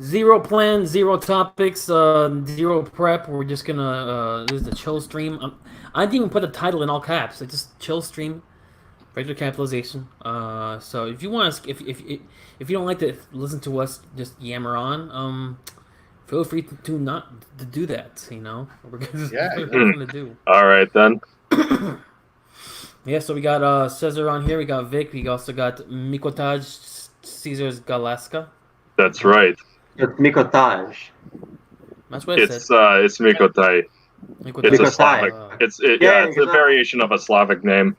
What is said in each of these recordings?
Zero plan, zero topics, zero prep. We're just gonna. This is the chill stream. I didn't even put the title in all caps. It's just chill stream, regular capitalization. So if you want to, if you don't like to listen to us just yammer on, feel free to not to do that. You know, we're gonna, Yeah, what we're gonna do. All right then. Yeah, so we got Cesar on here. We got Vic. We also got Mikotaj Caesar's Galaska. That's right. It's Mikotaj. That's what I said. It's Mikotai. It's a Mikotai. Slavic. It's a because variation of a Slavic name.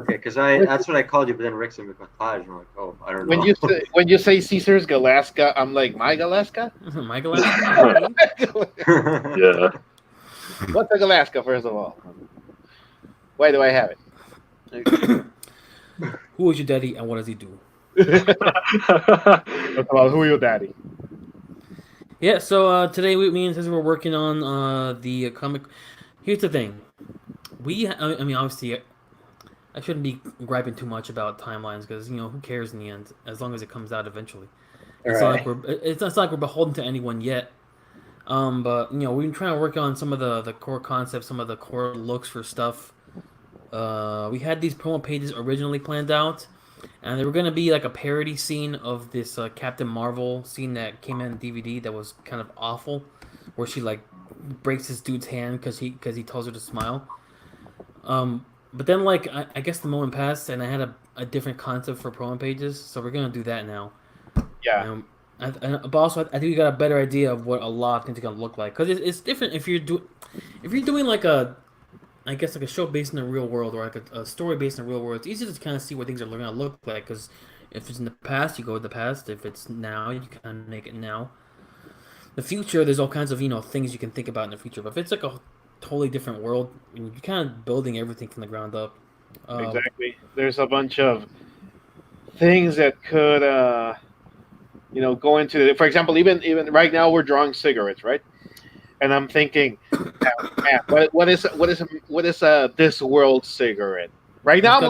Okay, because that's what I called you, but then Rick said Mikotaj, and I'm like, oh, I don't know. When you say Caesar's Galaska, I'm like, my Galaska? My Galaska. Yeah. What's a Galaska, first of all? Why do I have it? Who is your daddy and what does he do? What's about who your daddy? Yeah, so today me and Cesar were working on the comic. Here's the thing. I mean, obviously, I shouldn't be griping too much about timelines because, who cares in the end, as long as it comes out eventually. It's not like we're beholden to anyone yet. But, we've been trying to work on some of the core concepts, some of the core looks for stuff. We had these promo pages originally planned out, and they were going to be like a parody scene of this Captain Marvel scene that came out in DVD that was kind of awful, where she like breaks this dude's hand because he tells her to smile. But then like I guess the moment passed, and I had a different concept for promo pages, so we're going to do that now. Yeah. But also, I think we got a better idea of what a lot of things are going to look like, because it's different if you're doing like a show based in the real world, or like a story based in the real world. It's easy to kind of see what things are going to look like, because if it's in the past, you go with the past. If it's now, you kind of make it now. The future, there's all kinds of things you can think about in the future. But if it's like a totally different world, you're kind of building everything from the ground up. Exactly. There's a bunch of things that could, go into. For example, even right now we're drawing cigarettes, right? And I'm thinking, man, what is this world cigarette? Right now, I'm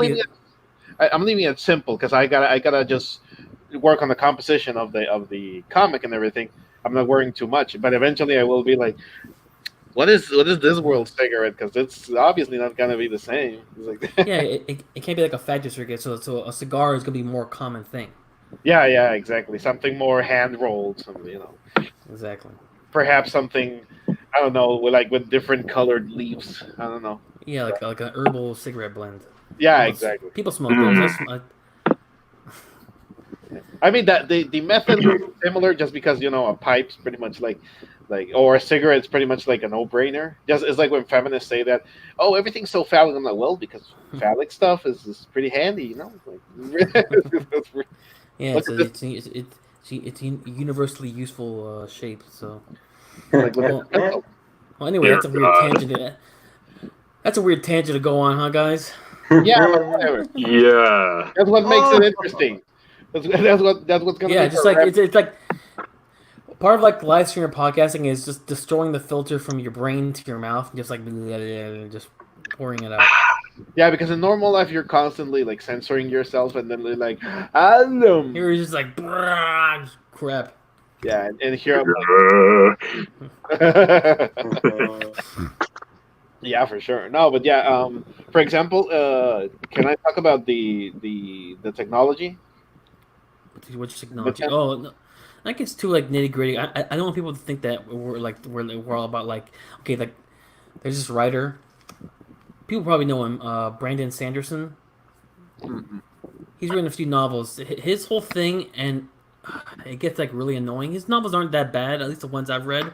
leaving it simple because I gotta just work on the composition of the comic and everything. I'm not worrying too much, but eventually I will be like, what is this world cigarette? Because it's obviously not gonna be the same. It's like, yeah, it can't be like a factory cigarette. So a cigar is gonna be a more common thing. Yeah, exactly. Something more hand rolled, Exactly. Perhaps something, I don't know, with different colored leaves. I don't know. Yeah, like an herbal cigarette blend. Yeah, exactly. People smoke those. I mean that the method is similar, just because a pipe's pretty much like or a cigarette's pretty much like a no-brainer. Just it's like when feminists say that, oh, everything's so phallic. I'm like, well, because phallic stuff is pretty handy, Yeah, it's a universally useful shape. So, well, anyway, that's a weird tangent. That's a weird tangent to go on, huh, guys? Yeah, but whatever. Yeah. That's what makes it interesting. That's what's gonna. Yeah, just like it's like part of like live stream or podcasting is just destroying the filter from your brain to your mouth, and just like just pouring it out. Yeah, because in normal life you're constantly like censoring yourself, and then like, "Alum." Here is just like crap. Yeah, and here I'm like, yeah, for sure. No, but yeah, for example, can I talk about the technology? What's technology? Oh, no. I guess too like nitty gritty. I don't want people to think that we're all about like, okay, like there's this writer. People probably know him, Brandon Sanderson. Mm-hmm. He's written a few novels. His whole thing, and it gets like really annoying. His novels aren't that bad, at least the ones I've read.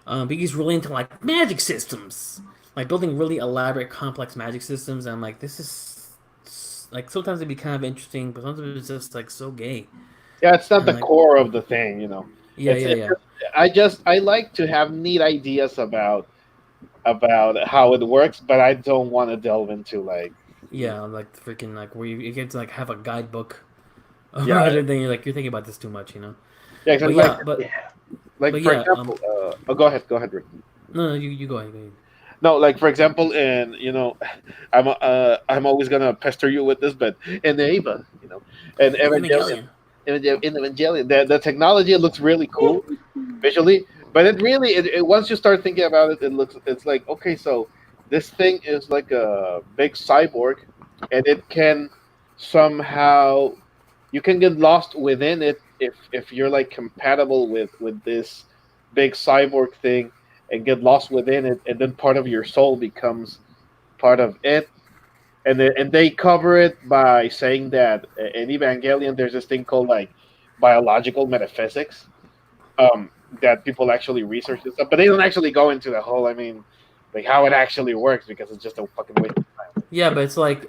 But he's really into like magic systems, like building really elaborate, complex magic systems. And I'm like, this is like sometimes it'd be kind of interesting, but sometimes it's just like so gay. Yeah, it's not the like, core of the thing, Yeah. I like to have neat ideas about how it works, but I don't want to delve into like like freaking like where you get to like have a guidebook about it, then you're thinking about this too much, Yeah, exactly. For example, go ahead, Rick. No, you go ahead. No, like for example, and I'm always gonna pester you with this, but in Eva, and Evangelion, in Evangelion. The technology looks really cool visually, but once you start thinking about it, it's like, okay, so this thing is like a big cyborg, and it can somehow you can get lost within it if you're like compatible with this big cyborg thing and get lost within it, and then part of your soul becomes part of it. And they cover it by saying that in Evangelion there's this thing called like biological metaphysics, that people actually research this stuff, but they don't actually go into the whole. I mean, like how it actually works, because it's just a fucking waste of time. Yeah, but it's like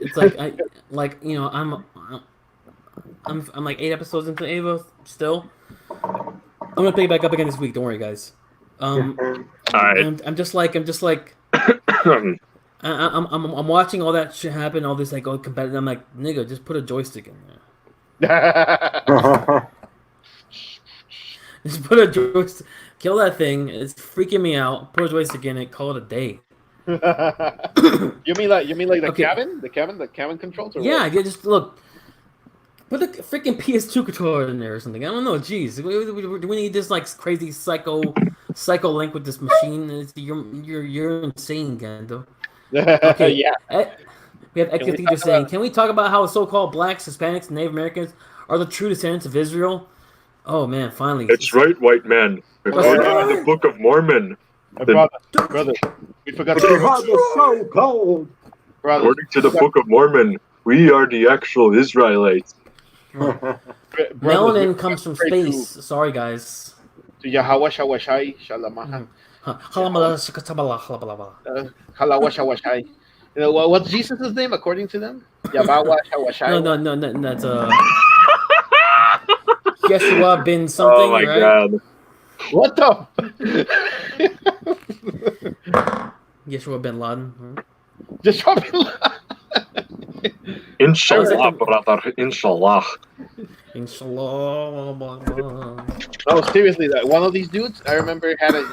I'm like 8 episodes into Ava still. I'm gonna pick it back up again this week. Don't worry, guys. All right. I'm just like I'm watching all that shit happen. All this like competitive. I'm like, nigga, just put a joystick in there. Just put a joystick. Kill that thing. It's freaking me out. Put a joystick in it. Call it a day. You mean like the Okay. cabin controls? Or Yeah, what? yeah. Just look. Put the freaking PS2 controller in there or something. I don't know. Jeez, do we need this like crazy psycho link with this machine? You're insane, Gendo. Okay. Yeah. We have Can we Eckatheater talk saying, about- can we talk about how so-called blacks, Hispanics, and Native Americans are the true descendants of Israel? Oh man, finally. It's right, white man. According to the Book of Mormon. Brother, we forgot The heart is so cold. brother. According to the Book of Mormon, we are the actual Israelites. Melanin comes from space. Sorry, guys. To Yahweh Shawashai Shalamaha. Halawashawashai. You know what's Jesus' name according to them? Yahweh Shawashai. No, that's Yeshua bin something, Oh my right? god. What the? Yeshua bin Laden. Right? Just dropping. Inshallah, brother. Inshallah. Inshallah. No, seriously, that one of these dudes, I remember had a.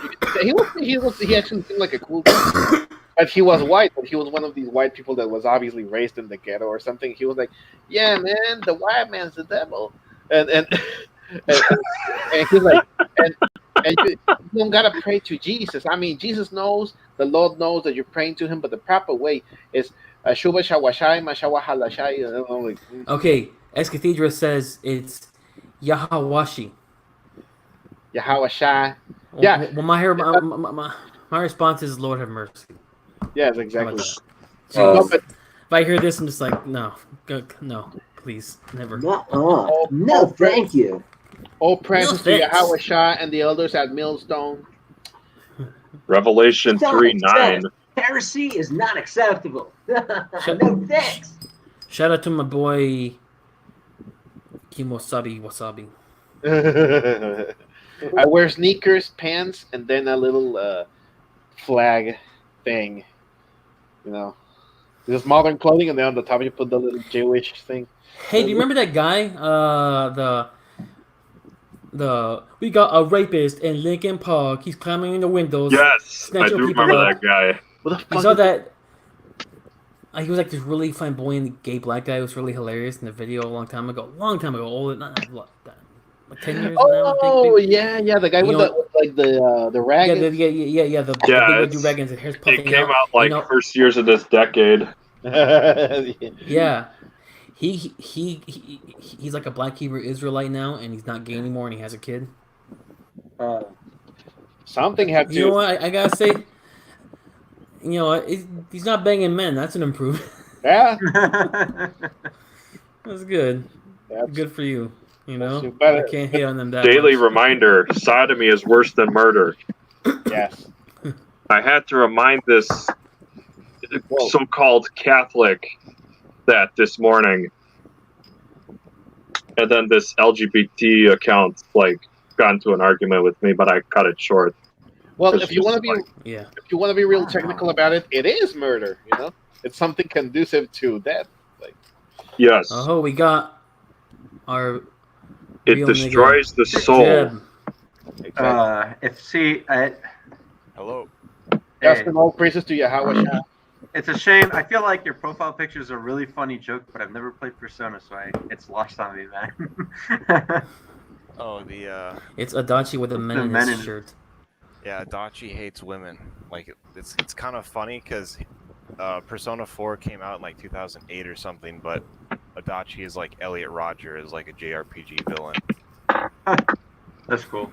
He actually seemed like a cool guy, but he was white. But he was one of these white people that was obviously raised in the ghetto or something. He was like, "Yeah, man, the white man's the devil," and he's like, and you don't gotta pray to Jesus. I mean, Jesus knows, the Lord knows that you're praying to Him, but the proper way is Shuba Shawashai, Mashawa Halashai. Okay, Escathedra says it's Yahawashi. Yahawashai. Yeah. Well, my response is Lord have mercy. Yes, exactly. Oh. But If I hear this, I'm just like, no, please, never. No, thank you. all praises to thanks. Yahweh Shah and the elders at Millstone. Revelation 3:9. Heresy is not acceptable. Shut- No thanks. Shout out to my boy Kimosabi Wasabi. I wear sneakers, pants, and then a little flag thing. You know, this modern clothing, and then on the top you put the little Jewish thing. Hey, do you remember that guy? We got a rapist in Lincoln Park. He's climbing in the windows. Yes, I snatching do people remember up. that guy. What the You fuck? saw that? He was like this really flamboyant gay black guy. It was really hilarious in the video a long time ago. Old, not like 10 years now. Oh, I think. yeah, the guy You with know- the rag. Yeah, the big it's- do rag and his hair's It puffing came out. out like You know- first years of this decade. Yeah, he's like a black Hebrew Israelite now, and he's not gay anymore, and he has a kid. Something had to. You know what? I gotta say, you know, he's not banging men. That's an improvement. Yeah, That's good. that's Good for you. You know, You better- I can't hate on them that Daily much. reminder: sodomy is worse than murder. yes. I had to remind this Whoa. so-called Catholic that this morning, and then this LGBT account got into an argument with me, but I cut it short. Well, It's if you want to just be Yeah. real technical about it, it is murder. You know, it's something conducive to death. Yes, Oh, we got our. it real destroys the nigga, soul. Jeb. Exactly. Hello. Yes, and all praises to Yahweh Shah. It's a shame. I feel like your profile picture is a really funny joke, but I've never played Persona, so it's lost on me, man. Oh, It's Adachi with a The meninist meninist. shirt. yeah, Adachi hates women. Like it's kind of funny because Persona 4 came out in like 2008 or something, but Adachi is like Elliot Rodger is like a JRPG villain. That's cool.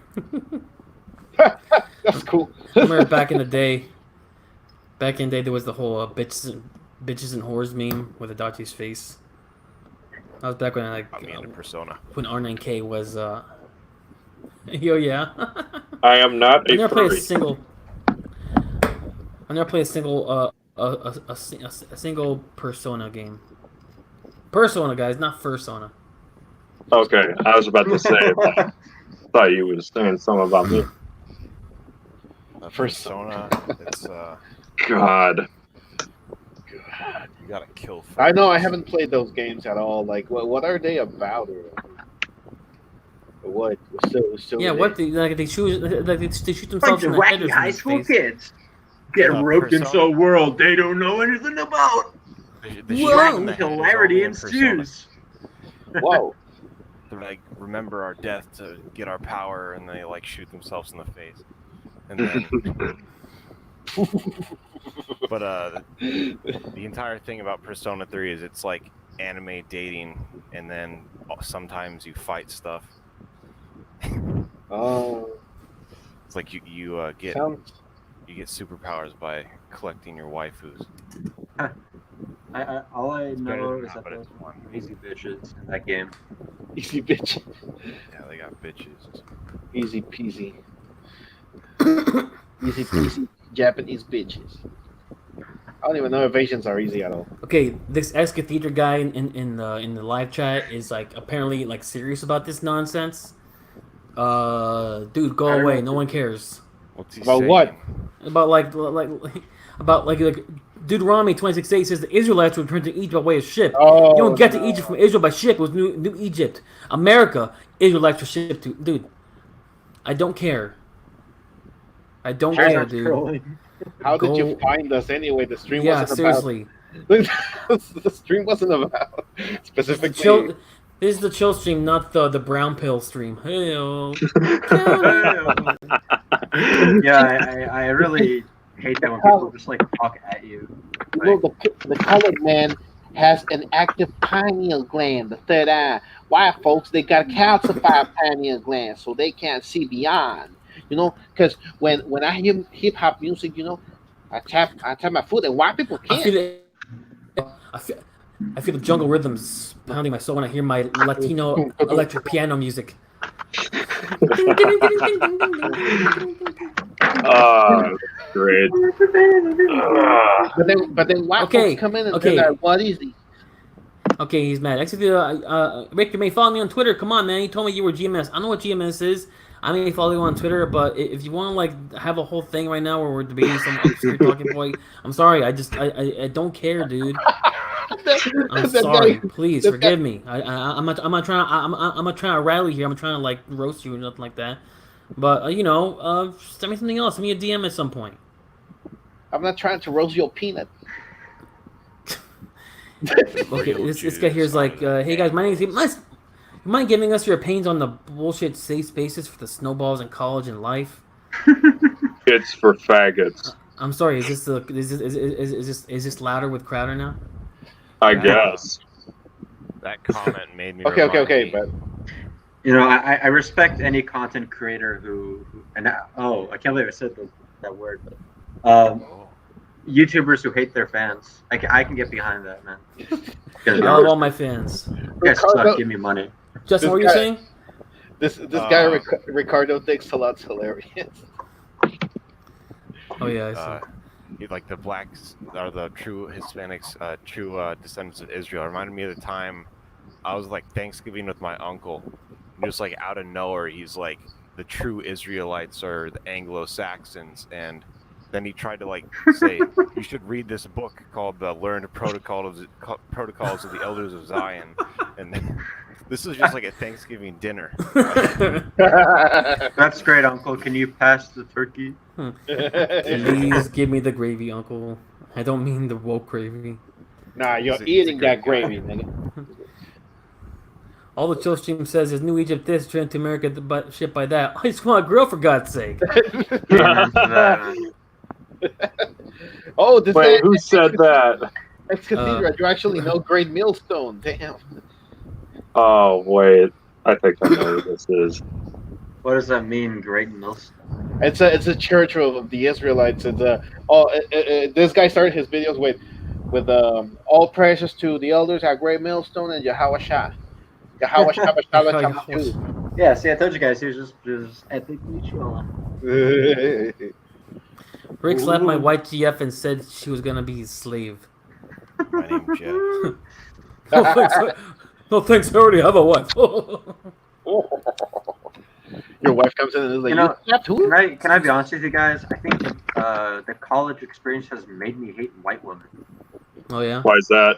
That's cool. I remember back in the day. Back in the day, there was the whole bitches and whores meme with Adachi's face. That was back when Got me into Persona. when R9K was yo yeah. I am not I a never played a furry. single. I never played a single a single Persona game. Persona, guys, not Fursona. Okay, I was about to say. I thought you were saying something about me. Persona, it's God. you gotta kill. I know I furries. haven't played those games at all. Like, what are they about? Or what? Still Yeah, what they shoot they shoot themselves Bunch of in the head wacky or high something school in the face. kids get roped into Persona. a world they don't know anything about. The Whoa! shooting in the head is Hilarity only in Persona. ensues. Whoa. They're like, remember our death to get our power, and they like shoot themselves in the face. And then, but the entire thing about Persona 3 is it's like anime dating, and then sometimes you fight stuff. Oh, It's like you get sounds. superpowers by collecting your waifus. All I It's better know than is that, that but there's it's fun. crazy bitches in that game. Easy bitch. Yeah, they got bitches. Easy peasy. Easy peasy. Japanese bitches. I don't even know if Asians are easy at all. Okay, this ex cathedra guy in the live chat is like apparently like serious about this nonsense. Dude, go I don't away. know. No one cares What's he About saying? what? about about Deuteronomy 26:8 says the Israelites returned to Egypt by way of ship. Oh, You don't get no. to Egypt from Israel by ship. It was New Egypt, America. Israelites were shipped to. Dude, I don't care. I don't Sure, care, That's dude. trolling. How did you Go- find us anyway? The stream Yeah, wasn't seriously. about. The stream wasn't about specifically. This is the chill stream, not the brown pill stream. Hey-o. Yeah, I really hate that when people just like talk at you. Look, the colored man has an active pineal gland, the third eye. White folks, they got a calcified pineal gland, so they can't see beyond. You know, because when I hear hip hop music, you know, I tap my foot, and white people I can't. feel it. I feel the jungle rhythms pounding my soul when I hear my Latino electric piano music. Oh, great. But then white Okay, folks come in and okay. they're like, "What is he?" Okay, he's mad. Actually, Rick, you may follow me on Twitter. Come on, man. You told me you were GMS. I know what GMS is. I may follow you on Twitter, but if you want to like have a whole thing right now where we're debating some obscure talking point, I'm sorry. I don't care, dude. I'm sorry. Please that forgive me. I'm not trying to rally here. I'm trying to like roast you or nothing like that. But send me something else. Send me a DM at some point. I'm not trying to roast your peanut. Okay, this guy here is like, hey guys, my name is. You mind giving us your opinions on the bullshit safe spaces for the snowballs in college and life? It's for faggots. I'm sorry. Is this louder with Crowder now? I guess. That comment made me. Okay, remind me- but You know, I respect any content creator who and I can't believe I said that word. Oh. YouTubers who hate their fans. I can get behind that, man. I love all my fans. You guys suck. Give me money. Justin, what were you guy- saying? this guy Ricardo thinks a lot's hilarious. Oh yeah, I see. Like the blacks are the true Hispanics, true descendants of Israel. It reminded me of the time I was like Thanksgiving with my uncle. And just like out of nowhere, he's like, the true Israelites are the Anglo-Saxons, and then he tried to like say you should read this book called the Learned Protocols of the Elders of Zion, and this is just like a Thanksgiving dinner. That's great, Uncle. Can you pass the turkey? Please give me the gravy, Uncle. I don't mean the woke gravy. Nah, you're He's a eating that great guy. gravy, nigga. All the chill stream says is New Egypt this, turned to America but shit by that. I just want a grill for God's sake. Amen to that. Oh, this Wait, who said that? Ex-cathedra, you actually know Great Millstone. Damn. Oh wait, I think I know who this is. What does that mean, Great Millstone? It's a church of the Israelites. This guy started his videos with all praises to the elders at Great Millstone and Yahweh Shah. Yahweh Shah Bashala Shamtu. Yeah, see, I told you guys, he was just ethically chilling. Rick slapped my white GF and said she was gonna be his slave. My name's Jeff. No thanks, I already have a wife. Your wife comes in and is like, You know, slapped who? Can I be honest with you guys? I think the college experience has made me hate white women. Oh yeah? Why is that?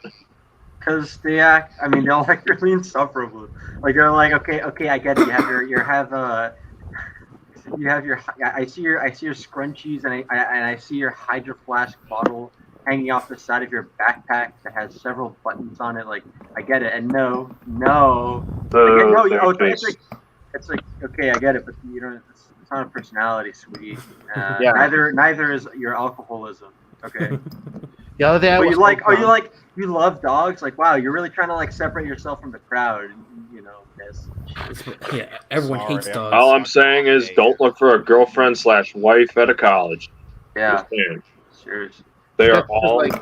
Because they act, I mean, they're like really insufferable. Like they're like, okay, I get it. I see your scrunchies and I see your Hydro Flask bottle hanging off the side of your backpack that has several buttons on it. Like I get it, and no, it's like okay, I get it, but you know, it's not a personality, sweetie. Yeah. Neither is your alcoholism. Okay. The other day I But was you love dogs? Like, wow, you're really trying to like separate yourself from the crowd, you know, this. Yeah, everyone hates Sorry, dogs. All I'm saying is, don't look for a girlfriend/wife at a college. Yeah, Just saying. seriously. They are That's all like-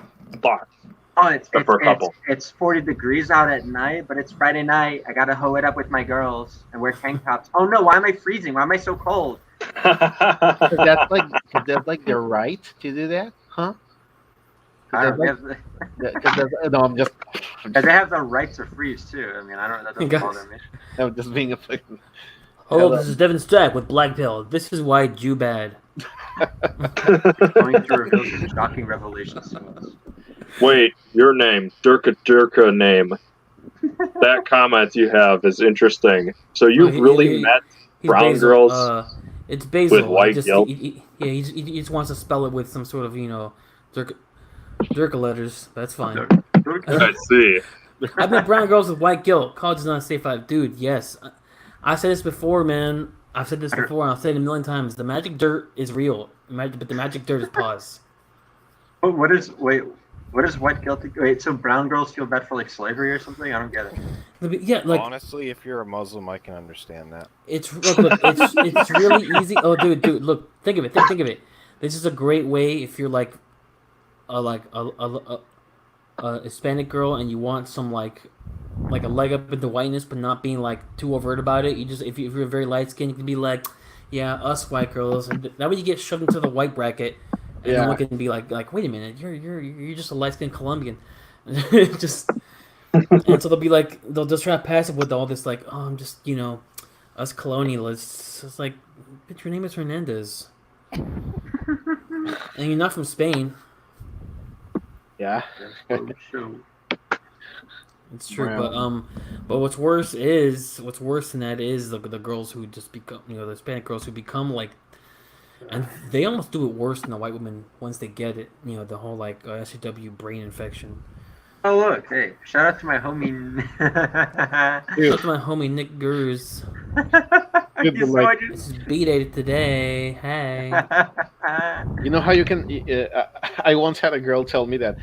fucked. Oh, Except for a couple. it's 40 degrees out at night, but it's Friday night. I gotta hoe it up with my girls and wear tank tops. Oh no, why am I freezing? Why am I so cold? that's like their right to do that, huh? I don't That's know. No, I'm just They have the right to freeze too. I mean, I don't. That doesn't Guys. bother me. I'm just being afflicted. Hello, this is Devin Stack with Black Pill. This is why Jew bad. Going through reveals shocking revelations to us. Wait, your name, Durka name. That comment you have is interesting. So you really met He's brown Basil. girls It's Basil. with white guilt? He just wants to spell it with some sort of, you know, Durka letters. That's fine. I see. I've met brown girls with white guilt. College is not a safe life. Dude, yes. I said this before, man. I've said this before, and I'll say it a million times. The magic dirt is real, but the magic dirt is pause. What is white guilty? Wait, so brown girls feel bad for like slavery or something? I don't get it. Yeah, like Honestly, if you're a Muslim, I can understand that. it's really easy. Oh, dude, look, think of it. Think of it. This is a great way if you're like a Hispanic girl and you want some like a leg up into whiteness, but not being like too overt about it. You just if you're very light skinned, you can be like, yeah, us white girls. And that way you get shoved into the white bracket, and no one can be like wait a minute, you're just a light skinned Colombian. Just and so they'll just try to pass it with all this like, oh, I'm just, you know, us colonialists. It's like, bitch, your name is Hernandez, and you're not from Spain. Yeah. It's true, but what's worse than that is the girls who just become, you know, the Hispanic girls who become like, and they almost do it worse than the white women once they get it. You know, the whole like SCW brain infection. Oh look, hey, shout out to my homie. Shout out to my homie Nick Gurs. This is B-Day today. Hey. You know how you can? I once had a girl tell me that.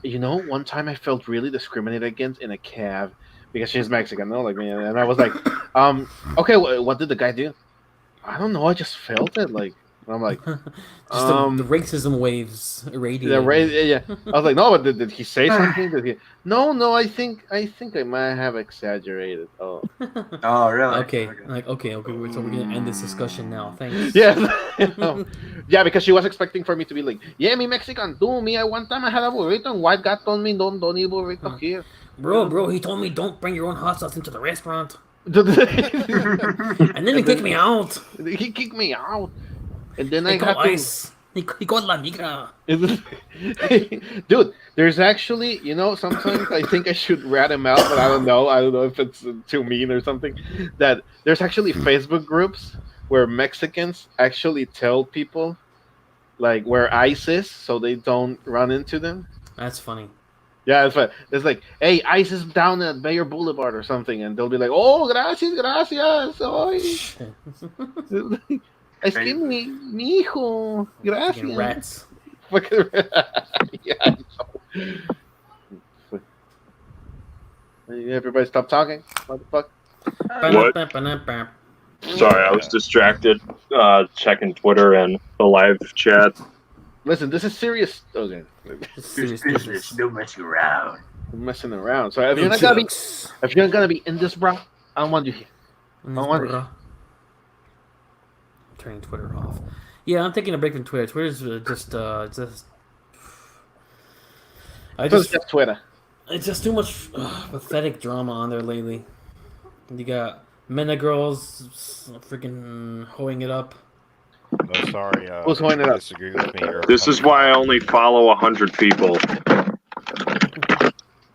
You know, one time I felt really discriminated against in a cab because she's Mexican, no, like me, and I was like, okay, what did the guy do? I don't know. I just felt it, like. And I'm like, Just the racism waves irradiating. Yeah. I was like, no, but did he say something? Did he? No. I think I might have exaggerated. Oh. Oh, really? Okay. So we're gonna end this discussion now. Thanks. Yeah. Yeah, because she was expecting for me to be like, yeah, me Mexican, do me. One time I had a burrito and white guy told me don't eat burrito here. Bro, he told me don't bring your own hot sauce into the restaurant. And And then he kicked me out. He kicked me out. And then He I got had to... ice. He got la migra. Dude, there's actually, you know, sometimes I think I should rat him out, but I don't know. I don't know if it's too mean or something. That there's actually Facebook groups where Mexicans actually tell people like where ice is, so they don't run into them. That's funny. Yeah, it's like hey, ice is down at Bayer Boulevard or something, and they'll be like, oh, gracias, oy. Es que mi hijo, gracias. Freaking rats. Yeah, I know. Everybody stop talking. What the fuck? What? Sorry, I was distracted checking Twitter and the live chat. Listen, this is serious. Okay. Serious Business, business. no messing around. I'm messing around. So if you're not gonna be in this, bro, I don't want you here. Turning Twitter off. Yeah, I'm taking a break from Twitter. Twitter's just Just Twitter. it's just too much pathetic drama on there lately. You got men and girls freaking hoeing it up. No, sorry. Who's holding it up? Disagree with me. You're This is why I only follow 100 people.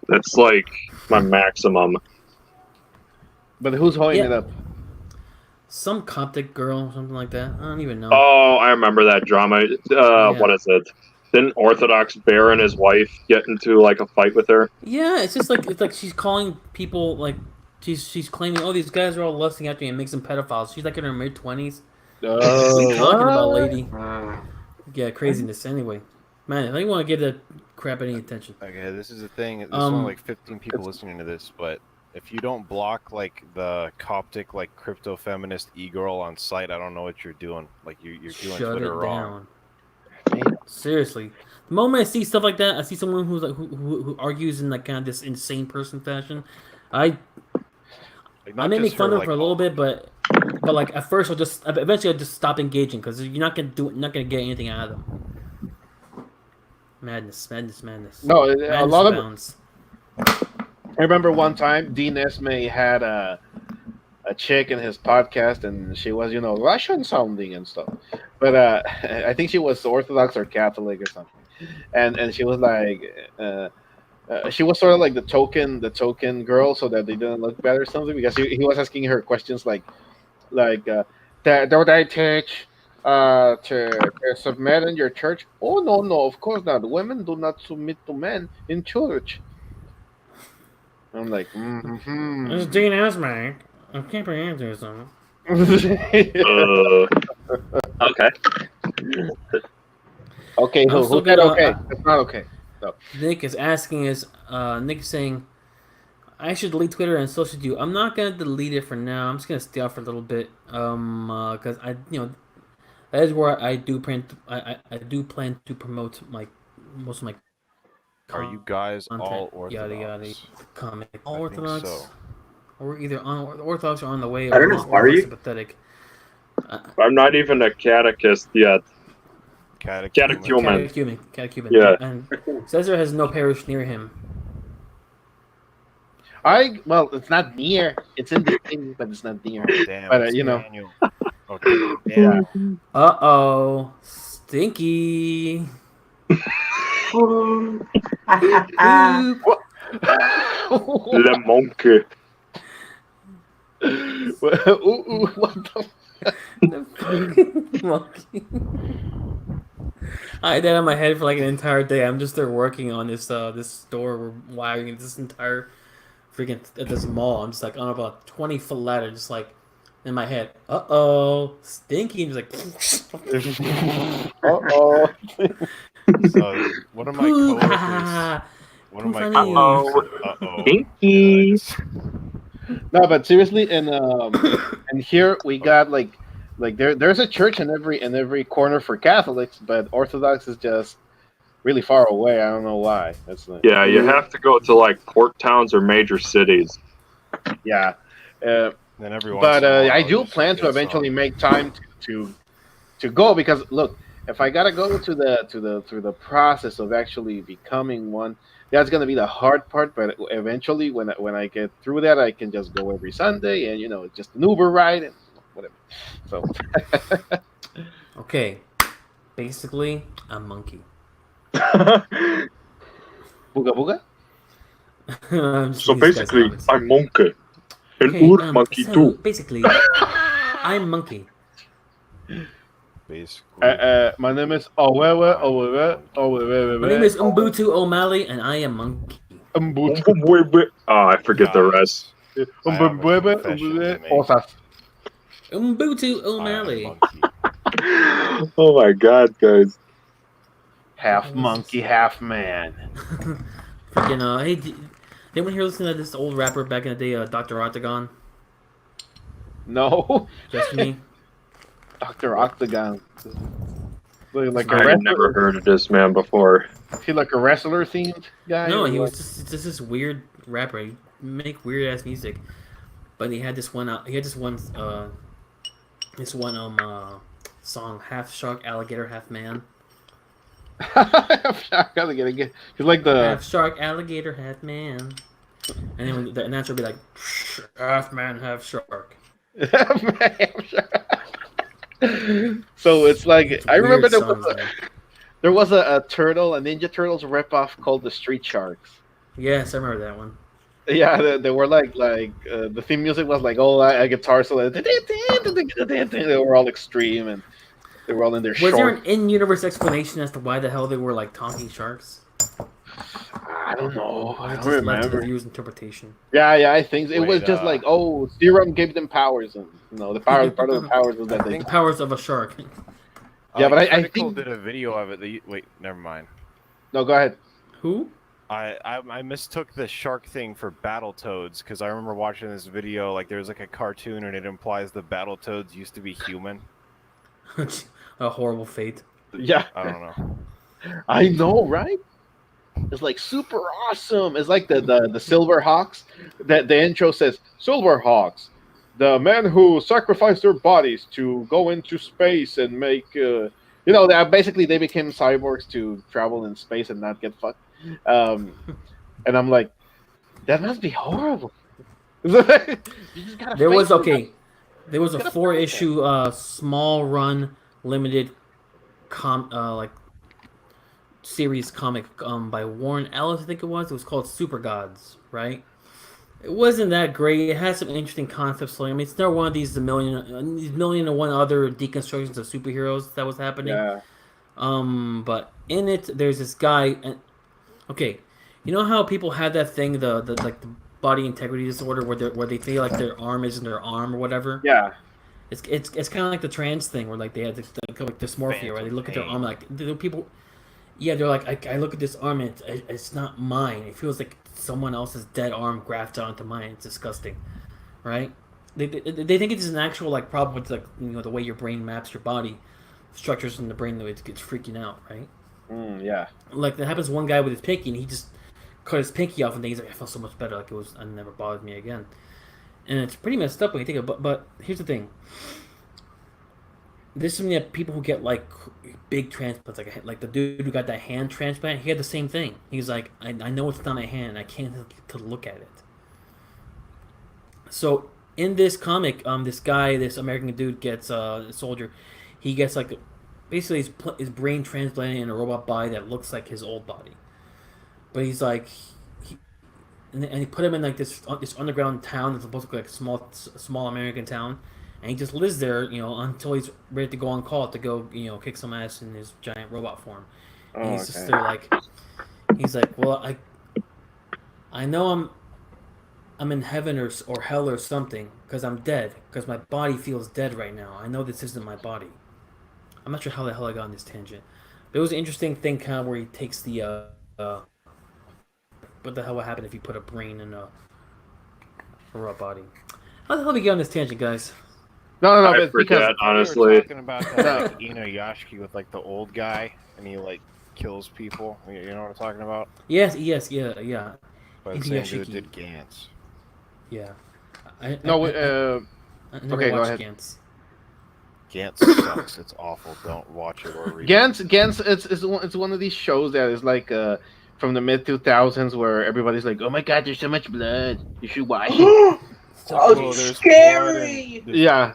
That's like my maximum. But who's holding Yeah. it up? Some Coptic girl, something like that. I don't even know. Oh, I remember that drama. What is it? Didn't Orthodox Bear and his wife get into like a fight with her? Yeah, it's just like she's calling people like she's claiming, oh, these guys are all lusting after me and makes them pedophiles. She's like in her mid-20s. What are you talking about, lady? Yeah, craziness. Anyway, man, I don't want to give that crap any attention. Okay, this is the thing. There's only like 15 people listening to this, but if you don't block like the Coptic like crypto feminist e-girl on site, I don't know what you're doing. Like you're doing Shut Twitter it wrong. down. Seriously, the moment I see stuff like that, I see someone who's like who argues in like kind of this insane person fashion. I may make fun of her for a little bit, but like at first eventually I'll just stop engaging because you're not gonna get anything out of them. Madness. No, Madness a lot of. abounds. I remember one time Dean Esme had a chick in his podcast, and she was, Russian sounding and stuff. But I think she was Orthodox or Catholic or something. And she was like, she was sort of like the token girl, so that they didn't look bad or something. Because he was asking her questions like, don't I teach to submit in your church? Oh no, of course not. Women do not submit to men in church. I'm like, It's Dean Esme. I can't answer something. Okay. Okay, who said okay? It's not okay. No. Nick is asking Nick is saying, I should delete Twitter and so should you. I'm not gonna delete it for now. I'm just gonna stay off for a little bit. Because that is where I do plan to promote most of my. Are you guys content, all Orthodox? Yada yada. Comic. All I Orthodox. think so. Or we're either on Orthodox or on the way. I don't know. Are you? Pathetic. I'm not even a catechist yet. Catechumen. Catechumen. Yeah. And Caesar has no parish near him. Well, it's not near. It's in the thing, but it's not near. Damn, But it's you know. Daniel. Okay, damn. Uh-oh. Stinky. Le monkey. What the? The fucking monkey. I had that in my head for like an entire day. I'm just there working on this store. We're wiring this entire freaking at this mall. I'm just like on about 20-foot ladder, just like in my head. Uh-oh. Stinky. And just like Uh-oh. So one of my coworkers. One of my coworkers. Uh-oh. Stinky. No, but seriously, and here we got like there's a church in every corner for Catholics, but Orthodox is just really far away. I don't know why. That's like, Yeah, you have to go to like port towns or major cities. yeah. Then everyone. But I do plan to eventually make time to go because look, if I gotta go through the process of actually becoming one, that's gonna be the hard part. But eventually, when I get through that, I can just go every Sunday and just an Uber ride and whatever. So okay. Basically, a monkey. booga booga. So basically, I'm monkey. And Okay, monkey so too. basically, I'm monkey. basically. My name is Owewe. My name is Umbutu O'Malley, and I am Monkey. Umbutu. Oh, I forget the rest. I have a confession to make. Osas. Umbutu I am O'Malley. Monkey. Oh my god, guys. Half monkey, half man. Freaking, hey, did anyone here listen to this old rapper back in the day, Dr. Octagon? No. Just me? Dr. Octagon. Like a I had wrestler. never heard of this man before. Is he like a wrestler themed guy? No, or he what? was just this weird rapper. He make weird ass music, but he had this one. He had this one song, half shark, alligator, half man. I gotta get it. He's like the Half shark, alligator, half man. And then the announcer would be like, half man, half shark. So it's like It's I remember weird there was a turtle, a Ninja Turtles ripoff called the Street Sharks. Yes, I remember that one. Yeah, they were like the theme music was like a guitar solo. They were all extreme and they were all in their Was shorts. there an in-universe explanation as to why the hell they were like talking sharks? I don't know. I Or don't just left to the remember. viewer's interpretation. Yeah, I think it was Wait, just like, Serum gave them powers, and the power part of the powers was that I they. think The powers of a shark. Yeah, but I Critical think- did a video of it. Wait, never mind. No, go ahead. Who? I mistook the shark thing for Battletoads because I remember watching this video. Like there was like a cartoon and it implies the Battletoads used to be human. A horrible fate. Yeah, I don't know. I know, right? It's like super awesome. It's like the Silver Hawks. That the intro says Silver Hawks, the men who sacrificed their bodies to go into space and make. Basically they became cyborgs to travel in space and not get fucked. And I'm like, that must be horrible. You just gotta There was face it. There was a Get a 4-issue small run limited series comic by Warren Ellis, I think it was. It was called Super Gods, right? It wasn't that great. It had some interesting concepts. I mean, it's not one of these million and one other deconstructions of superheroes that was happening. Yeah. But in it, there's this guy. And okay, you know how people have that thing, the body integrity disorder, where they feel like their arm isn't their arm or whatever. Yeah. It's kind of like the trans thing, where like they have like dysmorphia, right? They look at their arm like people. Yeah, they're like, I look at this arm and it's not mine. It feels like someone else's dead arm grafted onto mine. It's disgusting, right? They think it's an actual like problem with like the way your brain maps your body structures in the brain, the way it gets freaking out, right? Yeah. Like that happens to one guy with his pinky, and he just cut his pinky off, and then he's like, I felt so much better, like it never bothered me again. And it's pretty messed up when you think of it. But here's the thing. There's so many people who get like big transplants, like the dude who got that hand transplant. He had the same thing. He's like, I know it's not my hand. I can't to look at it. So in this comic, this American dude gets a soldier. He gets like basically his brain transplanted in a robot body that looks like his old body. But he's like, and he put him in like this underground town that's supposed to look like a small American town. And he just lives there, until he's ready to go on call to go, kick some ass in his giant robot form. And he's just there like, he's like, well, I know I'm in heaven or hell or something because I'm dead, because my body feels dead right now. I know this isn't my body. I'm not sure how the hell I got on this tangent. But it was an interesting thing kind of where he takes the, what the hell would happen if you put a brain in a robot body? How the hell did we get on this tangent, guys? No, I but because forget, We were honestly. talking about that, like, Inuyashiki with like the old guy, and he like kills people. You know what I'm talking about? Yes, yeah. But the same dude Inuyashiki. did Gantz. Yeah. no, I never okay, go watched ahead. Gantz. Gantz sucks. It's awful. Don't watch it or read it. Gantz, it's one of these shows that is like from the mid 2000s where everybody's like, oh my god, there's so much blood, you should watch it. Oh, Well, there's scary! blood and- Yeah.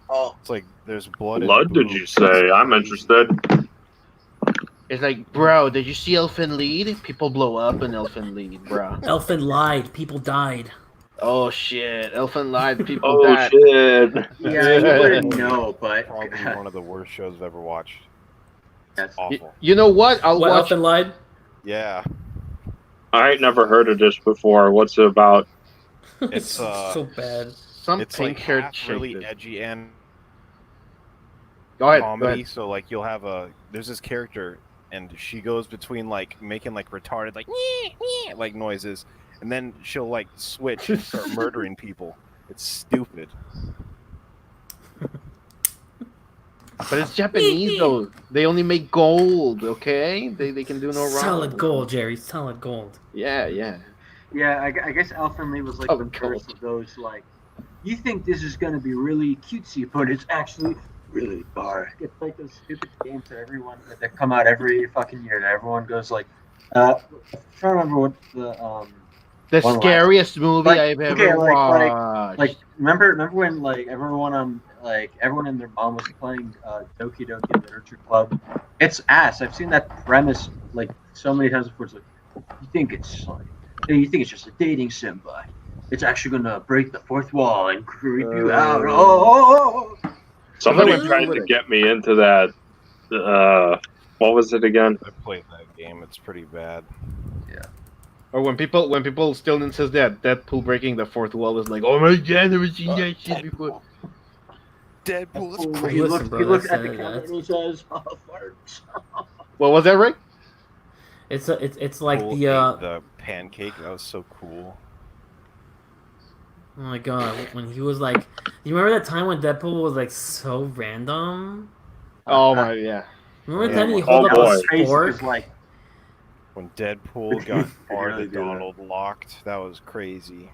Oh, It's like there's blood. Blood, and did you boobs. say? I'm interested. It's like, bro, did you see Elfin Lied? People blow up in Elfin Lied, bro. Elfin lied. People died. Oh shit! Elfin Lied. People Oh that. shit! Yeah, you wouldn't know, but Probably one of the worst shows I've ever watched. That's Awful. You know what? I'll What, watch. Elfin lied? Yeah, I ain't never heard of this before. What's it about? It's, so bad. Some it's like pink-haired half chick. really edgy and Go ahead. comedy. So like you'll have there's this character and she goes between like making like retarded like like noises, and then she'll like switch and start murdering people. It's stupid. But it's Japanese though. They only make gold. Okay, they can do no wrong. Solid gold, Jerry. Solid gold. Yeah, yeah. yeah. I guess Elfin Lee was like Oh, the first God. of those like, you think this is gonna be really cutesy, but it's actually really dark. It's like those stupid games that come out every fucking year. That everyone goes like, I'm trying to remember what the The One last- scariest movie like, I've ever okay, like- watched. like remember when like everyone and their mom was playing Doki Doki Literature Club. It's ass. I've seen that premise like so many times before. It's like you think it's just a dating sim, but it's actually gonna break the fourth wall and creep you out. Oh. Somebody Everyone tried with to it. get me into that. What was it again? I played that game. It's pretty bad. Or when people still insist that Deadpool breaking the fourth wall is like, oh my god, I've never seen that shit before. Deadpool is He crazy. Listen, looks, bro, he looks that's- at the camera that's- and he says, "Oh, farts." What was that, Ray? It's like Cool the ate the pancake. That was so cool. oh my god, when he was like, you remember that time when Deadpool was like so random? Oh my, yeah. Remember Yeah, that he oh hold up boy. a His face spork? was like, When Deadpool got Arthur really do that. Donald locked, that was crazy.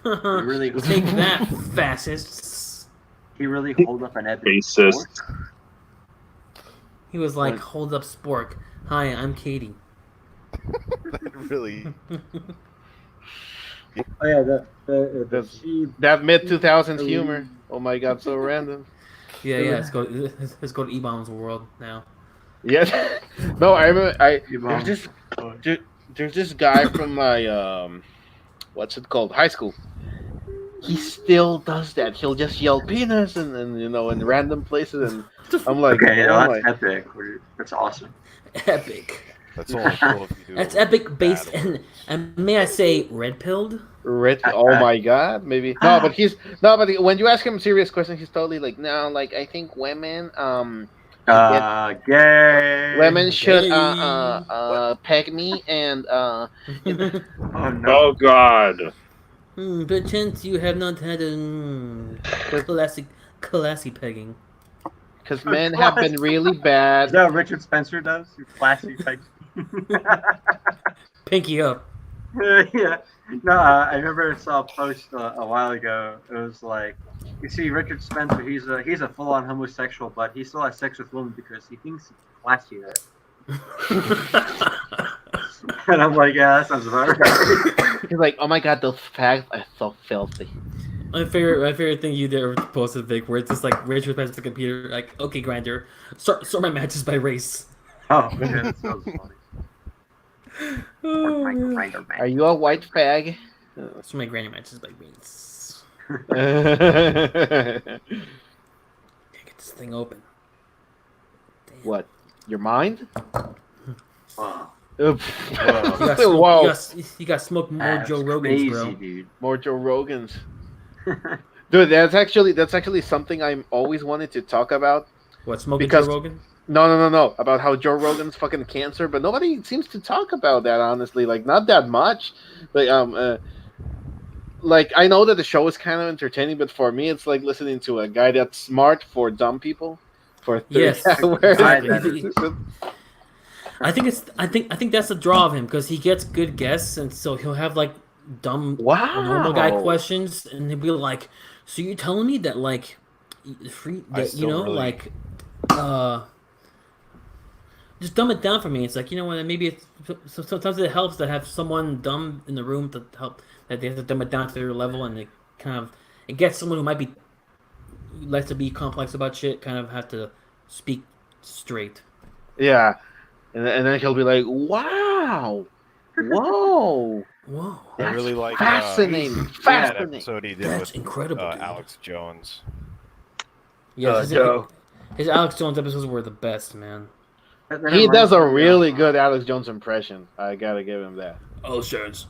really- Take that, fascists! he really hold up an epic Racist. fork. He was like, What? hold up, spork. Hi, I'm Katie. Really? Oh yeah, the That's- sheep. That mid 2000s humor. Oh my god, so random. Yeah, let's go to E-Bomb's world now. Yes. No, I remember. Mom. There's this guy from my what's it called? High school. He still does that. He'll just yell penis and you know in random places, and I'm like, Okay, oh that's my. epic. That's awesome. Epic. That's only cool if you do. That's epic based battle. and may I say red pilled? Red, oh my god, maybe no, but when you ask him serious questions, he's totally like, no, like I think women Gay. women should Gay. peg me and Oh no. Oh god. But since you have not had a classy pegging. because men have been really Is bad. that what Richard Spencer does? Your classy type. Pinky up. Yeah. No, I remember I saw a post a while ago. It was like, you see, Richard Spencer, he's a full-on homosexual, but he still has sex with women because he thinks he's classier. And I'm like, yeah, that sounds about right. He's like, oh my god, those fags are so filthy. My favorite thing you did ever posted, Vic, where it's just like Rachel past the computer, like, okay, Grinder, sort my matches by race. Oh, man, that sounds funny. Oh, man. Grinder, man. Are you a white fag? Sort my granny matches by race. What? Get this thing open. Damn. Your mind? Wow. Oops. You got, Whoa. you got smoked more That's Joe Rogans, crazy, bro. dude. More Joe Rogans. Dude, that's actually something I'm always wanted to talk about. What, smoking Because- Joe Rogan? No. About how Joe Rogan's fucking cancer, but nobody seems to talk about that, honestly. Like, not that much. Like I know that the show is kind of entertaining, but for me, it's like listening to a guy that's smart for dumb people. For 3 Yes. hours. I think that's the draw of him because he gets good guests, and so he'll have like dumb Wow. normal guy questions, and he'll be like, "So you're telling me that like, free I that still really- like, just dumb it down for me." It's like, you know what? Maybe it's sometimes it helps to have someone dumb in the room to help that they have to dumb it down to their level, and it gets someone who might be likes to be complex about shit kind of have to speak straight. Yeah. And then he'll be like, wow. Whoa, Whoa, I that's really like fascinating. that Fascinating. episode he did that's with incredible, dude. Alex Jones. Yeah, Joe. his Alex Jones episodes were the best, man. That He does reminds a me, really good Alex Jones impression. I gotta give him that. Oh, Jones.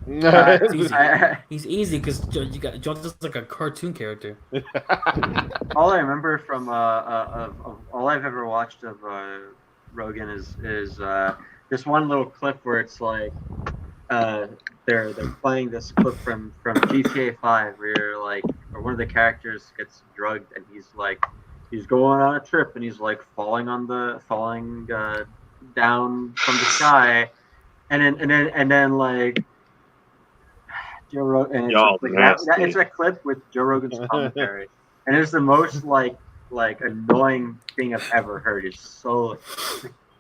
I, It's easy. I, He's easy because Jones is like a cartoon character. all I remember from of all I've ever watched of Rogan is this one little clip where it's like they're playing this clip from GTA 5 where like or one of the characters gets drugged and he's going on a trip and he's like falling down from the sky and then like Joe Rogan and it's Y'all like nasty. it's a clip with Joe Rogan's commentary and it's the most like annoying thing I've ever heard. It's so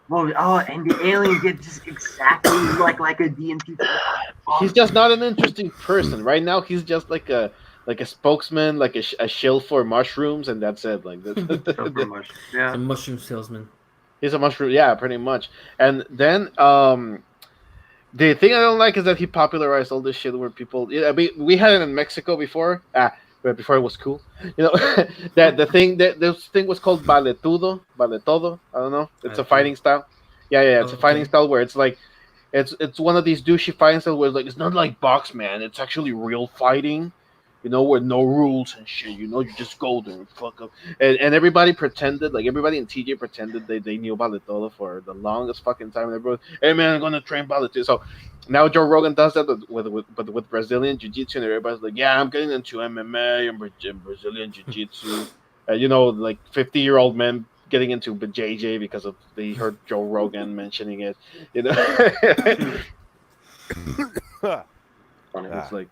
oh, and the alien get just exactly like a DMT. He's just not an interesting person right now. He's just like a spokesman, like a shill for mushrooms, and that's it. Like So pretty much. He's Yeah. a mushroom salesman. he's a mushroom, yeah, pretty much. And then the thing I don't like is that he popularized all this shit where people. I mean, we had it in Mexico before. But before it was cool, that this thing was called vale todo. I don't know. It's a fighting style. Yeah. It's a fighting style where it's like, it's one of these douchey fighting styles where it's like it's not like box, man. It's actually real fighting, with no rules and shit. You just go there and fuck up. And everybody pretended, like everybody in TJ pretended they knew vale todo for the longest fucking time. And everyone, hey man, I'm gonna train vale todo. So now Joe Rogan does that with Brazilian Jiu-Jitsu, and everybody's like, yeah, I'm getting into MMA and Brazilian Jiu-Jitsu. Like 50-year-old men getting into JJ because they heard Joe Rogan mentioning it. It's like,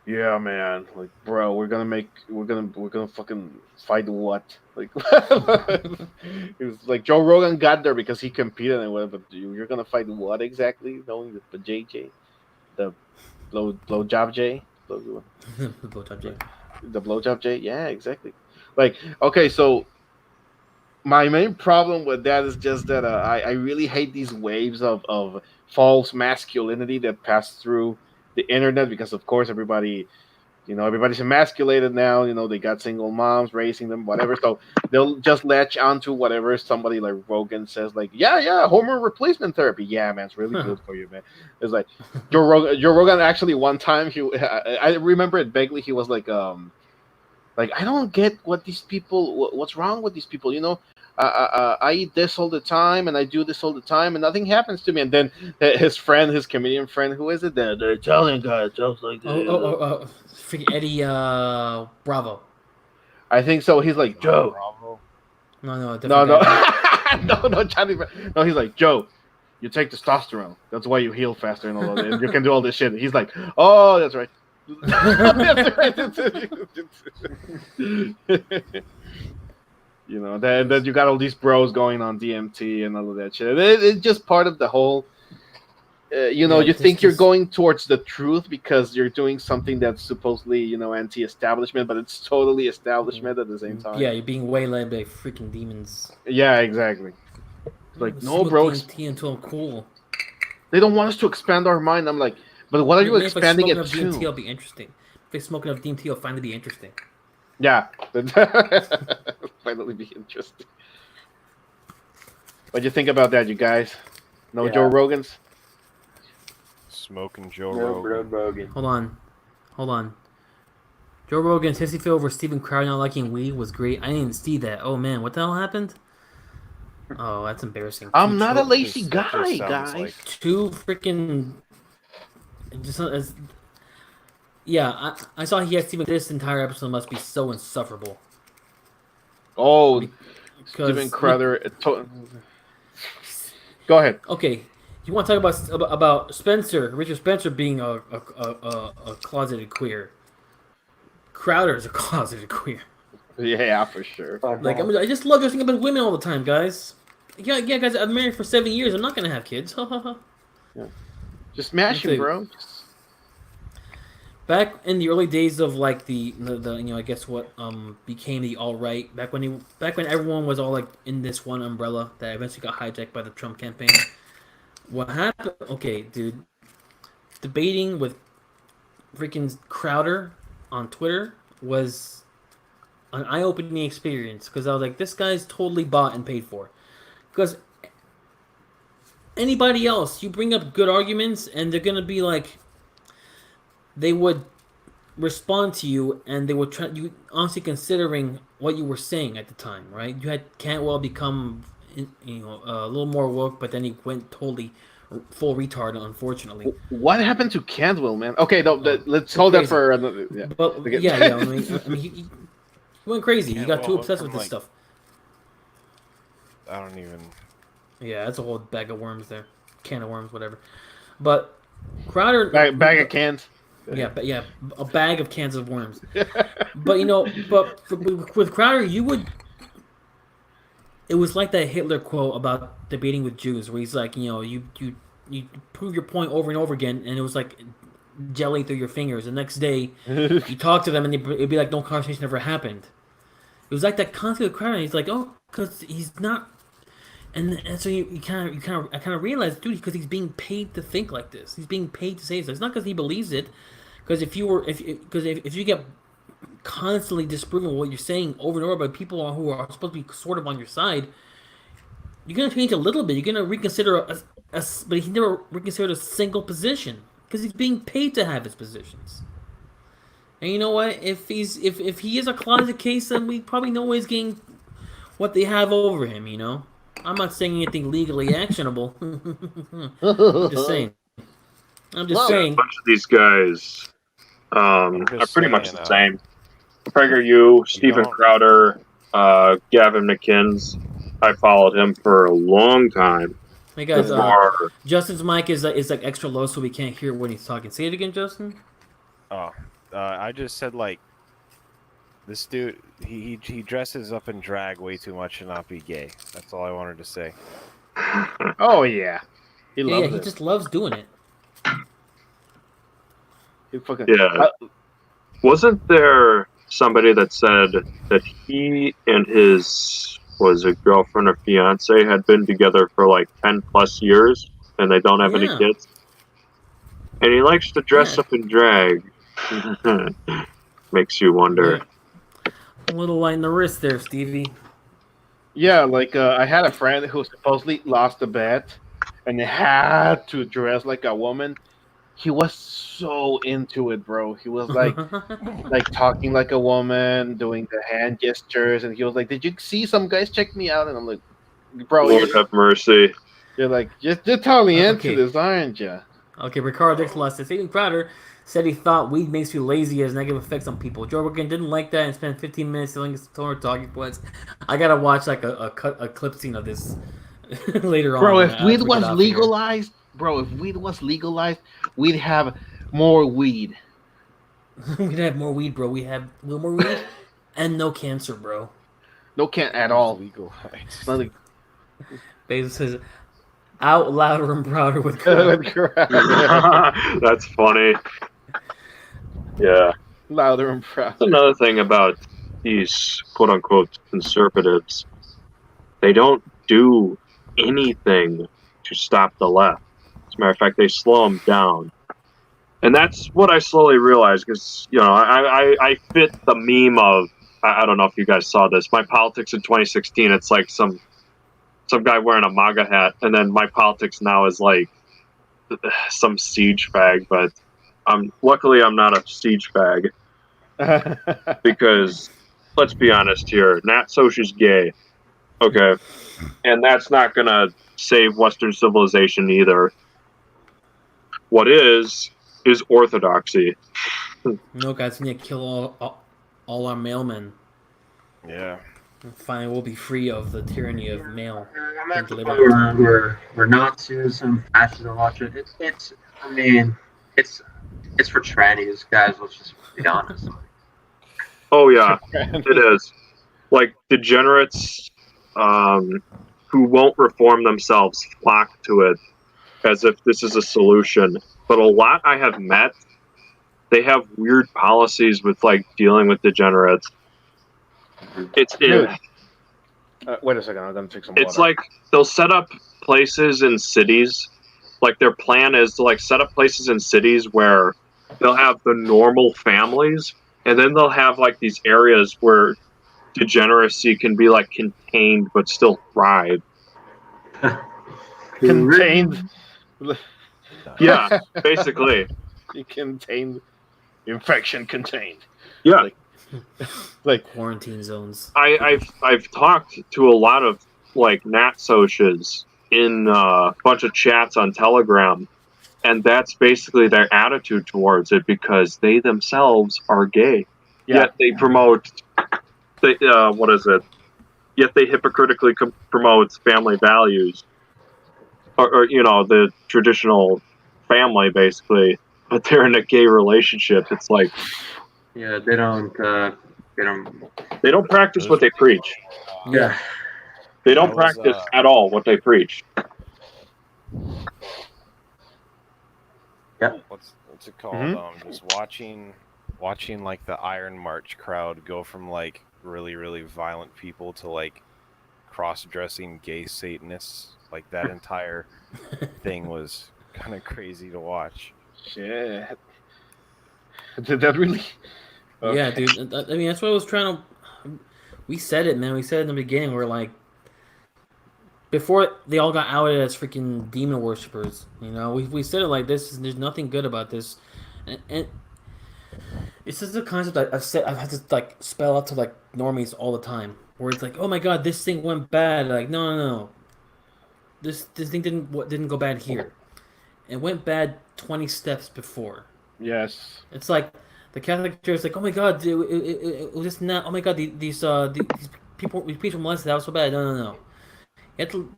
yeah, man, like, bro, we're gonna fucking fight what? Like, it was like Joe Rogan got there because he competed and whatever. But you're gonna fight what exactly? Knowing the JJ, the blowjob J, Blowjob J. the blowjob J. Yeah, exactly. Like, okay, so my main problem with that is just that I really hate these waves of false masculinity that pass through the internet because of course everybody's emasculated now. They got single moms raising them, whatever. So they'll just latch onto whatever somebody like Rogan says, like, yeah, hormone replacement therapy. Yeah, man, it's really good for you, man. It's like Joe Rogan actually one time I remember it vaguely. He was like I don't get what's wrong with these people. I eat this all the time and I do this all the time and nothing happens to me. And then his comedian friend, who is it? The Italian guy, just like Freaking Eddie Bravo. I think so. He's like, Joe. Bravo. No, no, Johnny. No, he's like, Joe, you take testosterone. That's why you heal faster and all of that. And you can do all this shit. And he's like, oh, that's right. That's right. That you got all these bros going on DMT and all of that shit. It's just part of the whole. You think you're going towards the truth because you're doing something that's supposedly, anti-establishment, but it's totally establishment at the same time. Yeah, you're being waylaid by freaking demons. Yeah, exactly. It's like, no, bro. DMT until I'm cool. They don't want us to expand our mind. I'm like, but what are you expanding it to? DMT, it'll to? be interesting. If they smoke enough DMT, it'll finally be interesting. Yeah. Finally be interesting. What'd you think about that, you guys? No Joe Rogans? Smoking Joe No, Rogan. Rogan. Hold on. Joe Rogan's hissy fit over Steven Crowder not liking weed was great. I didn't see that. Oh man, what the hell happened? Oh, that's embarrassing. I'm not a lazy Just guy, sounds guys. like- Two freaking. I saw he had Steven. This entire episode must be so insufferable. Oh, Because- Steven Crowder. Go ahead. Okay, you want to talk about Spencer, Richard Spencer being a closeted queer. Crowder's a closeted queer. Yeah, for sure. Like I just love dressing up as women all the time, guys. Yeah, guys. I've been married for 7 years. I'm not gonna have kids. Just mash him, bro. Back in the early days of like the I guess what became the alt-right, back when everyone was all like in this one umbrella that eventually got hijacked by the Trump campaign. What happened? Okay, dude, debating with freaking Crowder on Twitter was an eye-opening experience because I was like, this guy's totally bought and paid for. Because anybody else, you bring up good arguments, and they're gonna be like, they would respond to you, and they would try. You honestly considering what you were saying at the time, right? You had Cantwell become, a little more woke, but then he went totally full retard, unfortunately. What happened to Cantwell, man? Okay, no, let's hold that Crazy. for another. Yeah. But Okay. yeah. I mean, he went crazy. He got too Cantwell obsessed went with this from, stuff. I don't even. Yeah, that's a whole bag of worms there, can of worms, whatever. But Crowder, Bag of cans. yeah, a bag of cans of worms. But with Crowder, it was like that Hitler quote about debating with Jews, where he's like, you prove your point over and over again, and it was like jelly through your fingers. The next day, you talk to them, and it'd be like no conversation ever happened. It was like that concept of Crowder. He's like, oh, because he's not, and so I kind of realized, dude, because he's being paid to think like this. He's being paid to say this. It's not because he believes it. Because if you get constantly disproven what you're saying over and over by people who are supposed to be sort of on your side, you're gonna change a little bit. You're gonna reconsider but he never reconsidered a single position because he's being paid to have his positions. And you know what? If he is a closet case, then we probably know he's getting what they have over him. I'm not saying anything legally actionable. I'm just saying. A bunch of these guys are pretty much the same. PragerU, Steven Crowder, Gavin McKins. I followed him for a long time. Hey guys, Justin's mic is like extra low, so we can't hear when he's talking. Say it again, Justin. Oh, I just said like this dude. He dresses up in drag way too much to not be gay. That's all I wanted to say. Oh yeah, he loves it. He just loves doing it. He fucking Wasn't there somebody that said that he and his girlfriend or fiance had been together for like 10 plus years and they don't have any kids? And he likes to dress up in drag. Makes you wonder. Yeah. A little light in the wrist there, Stevie. Yeah, like I had a friend who supposedly lost a bet and they had to dress like a woman. He was so into it, bro. He was like talking like a woman, doing the hand gestures, and he was like, "Did you see some guys check me out?" And I'm like, "Bro, Lord have mercy." You're like, you're totally into this, aren't you?" Okay, Ricardo Dixon said, Steven Crowder said he thought weed makes you lazy, has negative effects on people. Joe Rogan didn't like that and spent 15 minutes telling his talking points. I gotta watch like a clip scene of this later on. Bro, if weed was legalized, we'd have more weed. We'd have more weed, bro. We have a little more weed and no cancer, bro. No cancer at all. Legalized. Bezos says, out louder and prouder with That's funny. Yeah. Louder and proud. That's another thing about these quote-unquote conservatives. They don't do anything to stop the left. As a matter of fact, they slow them down. And that's what I slowly realized, because, I fit the meme of, I don't know if you guys saw this, my politics in 2016, it's like some guy wearing a MAGA hat, and then my politics now is like some siege fag, but luckily I'm not a siege fag, because, let's be honest here, Nat Soch's gay, okay? And that's not going to save Western civilization either. What is orthodoxy. No, guys, we need to kill all our mailmen. Yeah. And finally, we'll be free of the tyranny of mail. I'm at the point where Nazis and fascists and watch it. It's for trannies, guys. Let's just be honest. Oh yeah, it is. Like degenerates who won't reform themselves flock to it as if this is a solution. But a lot I have met, they have weird policies with like dealing with degenerates. Wait a second, I'm gonna take some water. It's like they'll set up places in cities like their plan is to like set up places in cities where they'll have the normal families, and then they'll have like these areas where degeneracy can be like contained but still thrive. Contained. Yeah, basically. Contained. Infection contained. Yeah. Like Quarantine zones. I've talked to a lot of like Nat Socias in a bunch of chats on Telegram, and that's basically their attitude towards it because they themselves are gay. yeah. Yet they promote what is it? Yet they hypocritically promote family values, or you know, the traditional family basically. But they're in a gay relationship. It's like Yeah, they don't. they don't practice what they preach. Yeah. They don't That was, practice at all what they preach. What's it called? Mhm. Just watching like the Iron March crowd go from like really, really violent people to like cross-dressing gay Satanists. Like that entire thing was kind of crazy to watch. Shit. Did that really? Yeah, Okay. dude. I mean, that's what I was trying to. We said it, man. We said it in the beginning. We're like, before they all got outed as freaking demon worshippers. You know, we said it like this. There's nothing good about this, and it's just a concept that I've had to like spell out to like normies all the time. Where it's like, oh my god, this thing went bad. Like, no. This thing didn't go bad here. It went bad 20 steps before. Yes. It's like the Catholic Church is like, oh my god, it was just not. Oh my god, these people molested. That was so bad. No. You have to,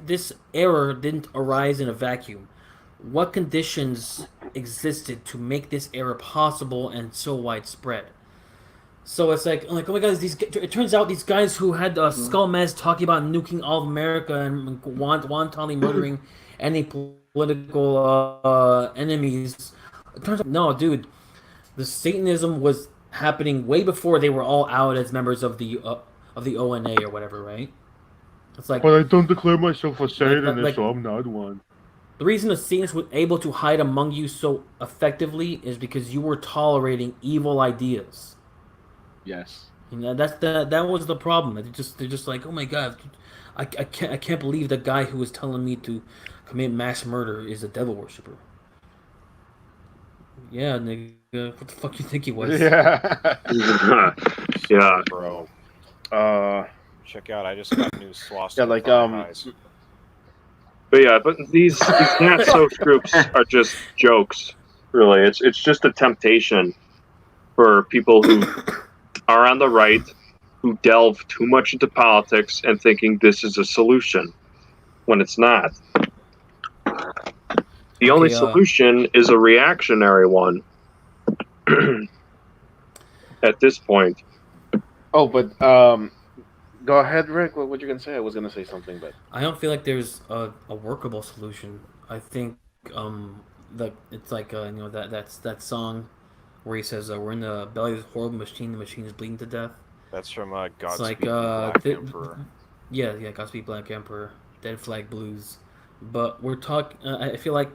this error didn't arise in a vacuum. What conditions existed to make this error possible and so widespread? So it's like oh my god, it turns out these guys who had Skull Mez talking about nuking all of America and wantonly murdering any political enemies. It turns out, no, dude, the Satanism was happening way before they were all out as members of the ONA or whatever, right? It's like But I don't declare myself a Satanist, Satanist, so I'm not one. the reason the Satanists were able to hide among you so effectively is because you were tolerating evil ideas. Yes. You know, that was the problem. They're just like, oh my god, I can't believe the guy who was telling me to commit mass murder is a devil worshipper. Yeah, nigga, what the fuck you think he was? Yeah. Yeah. Bro, uh. check out. I just got new swastika. Yeah, like eyes. But yeah, but these Nat Soc groups are just jokes. Really, it's just a temptation for people who are on the right, who delve too much into politics and thinking this is a solution when it's not. The only solution is a reactionary one at this point. Oh, but go ahead, Rick. What were you gonna say? I was gonna say something, but I don't feel like there's a workable solution. I think that it's like you know that song where he says we're in the belly of this horrible machine. The machine is bleeding to death. That's from It's Godspeed like Black Emperor. yeah, Godspeed Black Emperor, Dead Flag Blues. But we're talking. I feel like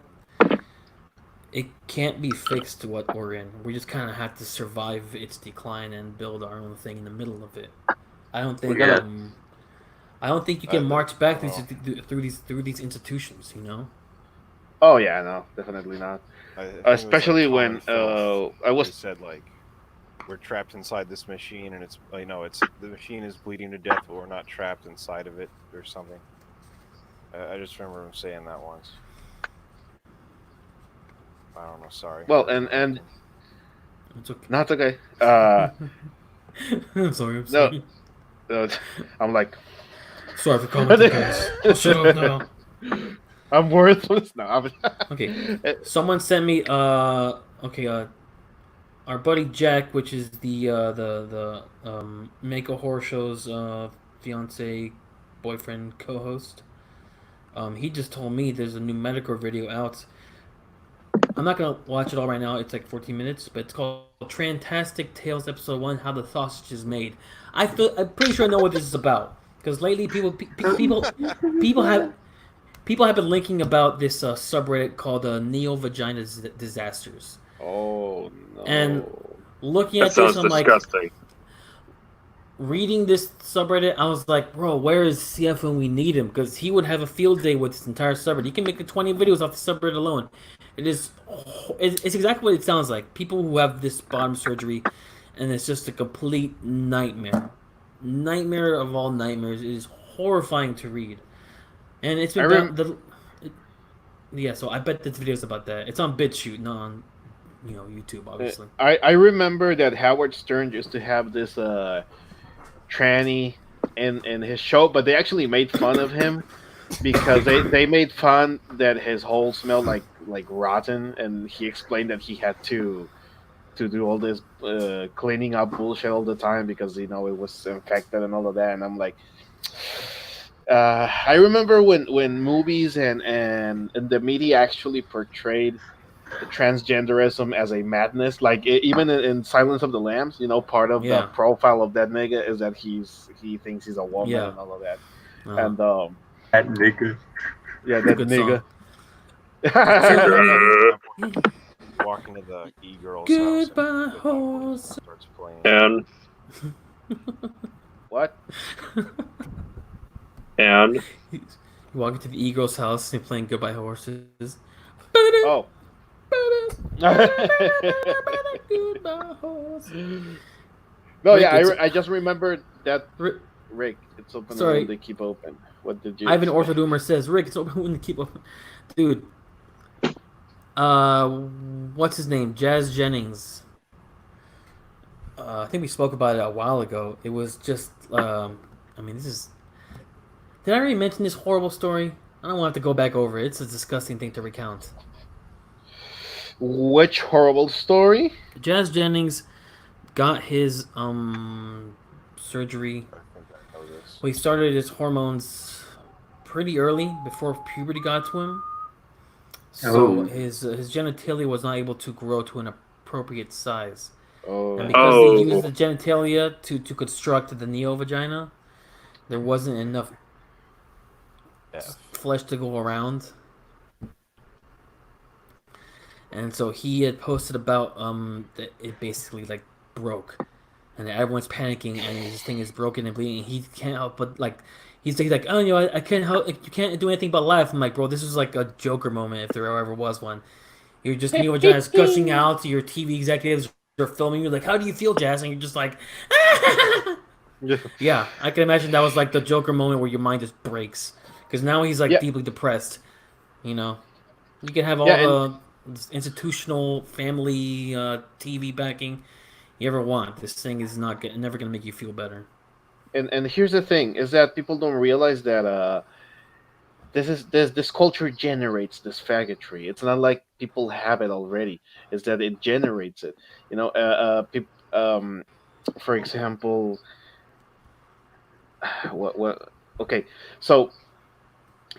it can't be fixed to what we're in. We just kind of have to survive its decline and build our own thing in the middle of it. I don't think. I don't think you can march back through these institutions. You know. oh yeah, no, definitely not. I think it was, Especially like, when Common Filth. I was They said like we're trapped inside this machine, and it's it's the machine is bleeding to death, but we're not trapped inside of it or something. I just remember him saying that once. I don't know. Sorry. well, and It's okay. not okay. I'm sorry. No. I'm like Sorry for commenting, guys. I'll shut up now. I'm worthless. No, I'm Okay. Someone sent me our buddy Jack, which is the Make a Horror Show's fiance, boyfriend, co-host. He just told me there's a new Medical video out. I'm not gonna watch it all right now. It's like 14 minutes, but it's called Trantastic Tales Episode 1: How the Sausage is Made. I'm pretty sure I know what this is about because lately people have people have been linking about this subreddit called Neo Vagina Disasters. Oh And no. looking That at this, sounds I'm like, disgusting. reading this subreddit, I was like, bro, where is CF when we need him? Because he would have a field day with this entire subreddit. He can make 20 videos off the subreddit alone. It is, it's exactly what it sounds like. People who have this bottom surgery, and it's just a complete nightmare. Nightmare of all nightmares. It is horrifying to read. And it's I been rem- yeah, so I bet this video's about that. It's on BitChute, not on, YouTube, obviously. I remember that Howard Stern used to have this tranny in his show, but they actually made fun of him because they made fun that his hole smelled like rotten, and he explained that he had to do all this cleaning up bullshit all the time because it was infected and all of that. And I'm like, I remember when movies and the media actually portrayed transgenderism as a madness. Like even in Silence of the Lambs, part of the Yeah. profile of that nigga is that he thinks he's a woman Yeah. and all of that. Uh, And That nigga. yeah, that good nigga. Walk into the e-girl's Goodbye, house and horse. starts playing. And What? You walk into the e-girl's house and playing Goodbye Horses. Oh. Goodbye Horse. No, Rick, yeah, it's- I just remembered that. Rick, Rick, it's open Sorry. when they keep open. What did you? Ivan say? Orthodoomer says, Rick, it's open when to keep open. Dude. What's his name? Jazz Jennings. I think we spoke about it a while ago. It was just, this is... Did I already mention this horrible story? I don't want to go back over it. It's a disgusting thing to recount. Which horrible story? Jazz Jennings got his surgery. I think I know this. Well, he started his hormones pretty early before puberty got to him. So Oh. his genitalia was not able to grow to an appropriate size. Oh, And because Oh. they used the genitalia to construct the neo vagina, there wasn't enough Yeah. flesh to go around. And so he had posted about that it basically like broke, and everyone's panicking, and his thing is broken and bleeding. And he can't help but like he's like, oh, I can't help. You can't do anything but laugh. I'm like, bro, this is like a Joker moment if there ever was one. You're just your vagina's gushing out. Your TV executives are filming you. Like, how do you feel, Jazz? And you're just like, yeah. I can imagine that was like the Joker moment where your mind just breaks because now he's like Yeah. deeply depressed. You can have all Yeah, the institutional family TV backing you ever want. This thing is never gonna make you feel better. and here's the thing: is that people don't realize that this culture generates this faggotry. It's not like people have it already. It's that it generates it. For example, what? Okay, so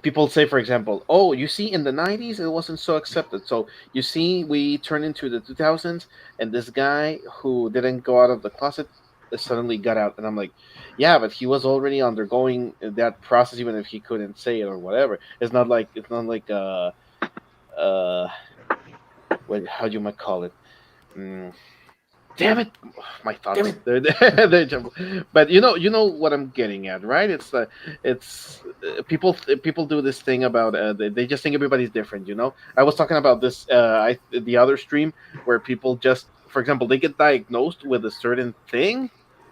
people say, for example, oh, you see, in the 90s it wasn't so accepted, so you see we turned into the 2000s, and this guy who didn't go out of the closet suddenly got out. And I'm like, yeah, but he was already undergoing that process, even if he couldn't say it or whatever. It's not like how you might call it. Damn it, my thoughts. Damn They're jumbled. But you know what I'm getting at, right? It's people do this thing about they just think everybody's different. I was talking about this the other stream where people just, for example, they get diagnosed with a certain thing,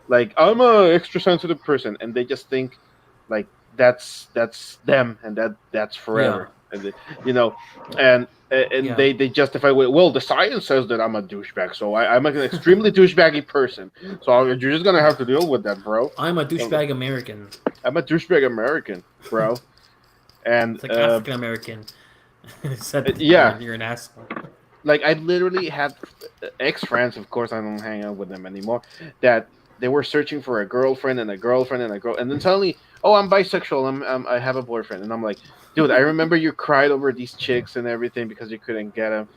like I'm a extra sensitive person, and they just think like that's them, and that's forever. And Yeah. they justify with, well, the science says that I'm a douchebag, so I'm an extremely douchebaggy person, so you're just gonna have to deal with that, bro. I'm a douchebag American. I'm a douchebag American, bro. And It's like African American. yeah. You're an asshole. like I literally had ex friends, of course I don't hang out with them anymore, that they were searching for a girlfriend and a girlfriend and a girl, and then suddenly, oh, I'm bisexual, I have a boyfriend, and I'm like, dude, I remember you cried over these chicks and everything because you couldn't get them,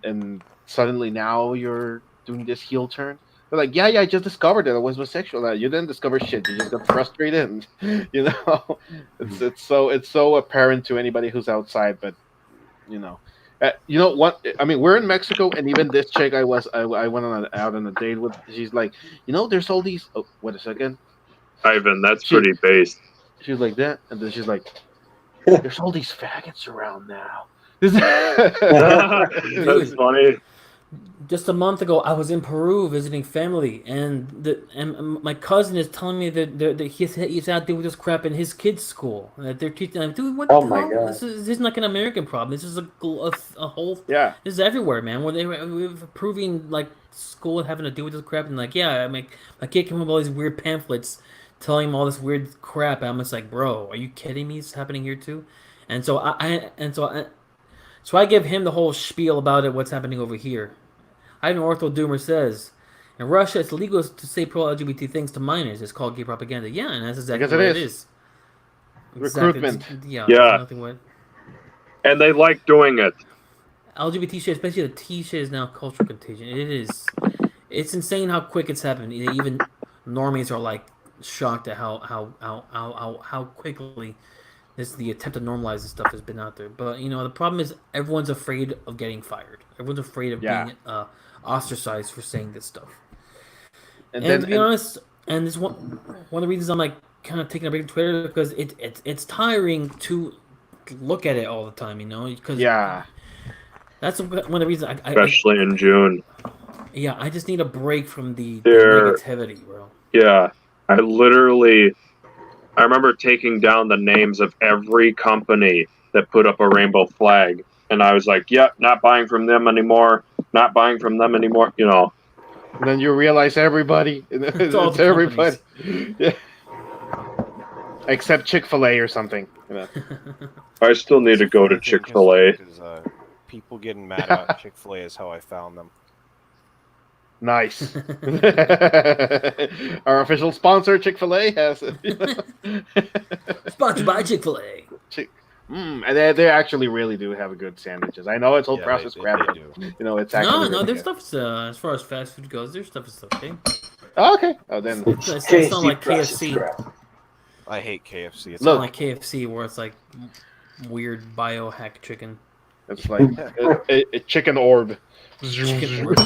and suddenly now you're doing this heel turn. They're like, yeah, I just discovered that I was bisexual. You didn't discover shit. You just got frustrated, and it's so apparent to anybody who's outside. But you know what? I mean, we're in Mexico, and even this chick I went out on a date with. She's like, there's all these. Oh, wait a second. Ivan, that's She pretty based. she's like that, and then she's like, there's all these faggots around now. That's funny. Just a month ago, I was in Peru visiting family, and my cousin is telling me that he's out there with this crap in his kids' school. That they're teaching them, dude, what Oh the my hell? God. This is not an American problem. This is a whole. Yeah. This is everywhere, man. Where we're proving like school having to do with this crap, and like, yeah, my kid came up with all these weird pamphlets telling him all this weird crap. And I'm just like, bro, are you kidding me? It's happening here too. And so so I give him the whole spiel about it. What's happening over here? Ivan Ortho Doomer says, in Russia, it's illegal to say pro-LGBT things to minors. It's called gay propaganda. Yeah, and that's exactly Because it what it is. is. Recruitment. Exactly. Yeah. Yeah. There's nothing what And they like doing it. LGBT shit, especially the T shit, is now cultural contagion. It is. It's insane how quick it's happened. Even normies are like shocked at how quickly the attempt to normalize this stuff has been out there. But the problem is everyone's afraid of getting fired. Everyone's afraid of being ostracized for saying this stuff. And to be honest, and this one of the reasons I'm like kind of taking a break from Twitter because it's tiring to look at it all the time. Because that's one of the reasons Especially in June. Yeah, I just need a break from the There- negativity, bro. Yeah. I remember taking down the names of every company that put up a rainbow flag. And I was like, yep, not buying from them anymore. Not buying from them anymore. And then you realize everybody. It's all the everybody. Yeah. Except Chick-fil-A or something. I still need to go to Chick-fil-A. Because people getting mad about Chick-fil-A is how I found them. Nice. Our official sponsor, Chick-fil-A, has Sponsored by Chick-fil-A. and they actually really do have good sandwiches. I know it's all processed crap, they but do. it's actually No, really their good. stuff's as far as fast food goes, their stuff is okay. Oh, okay. Oh, then It's not like KFC. I hate KFC. It's It's not Look. like KFC where it's like weird biohack chicken. it's like a chicken orb. Chicken orb.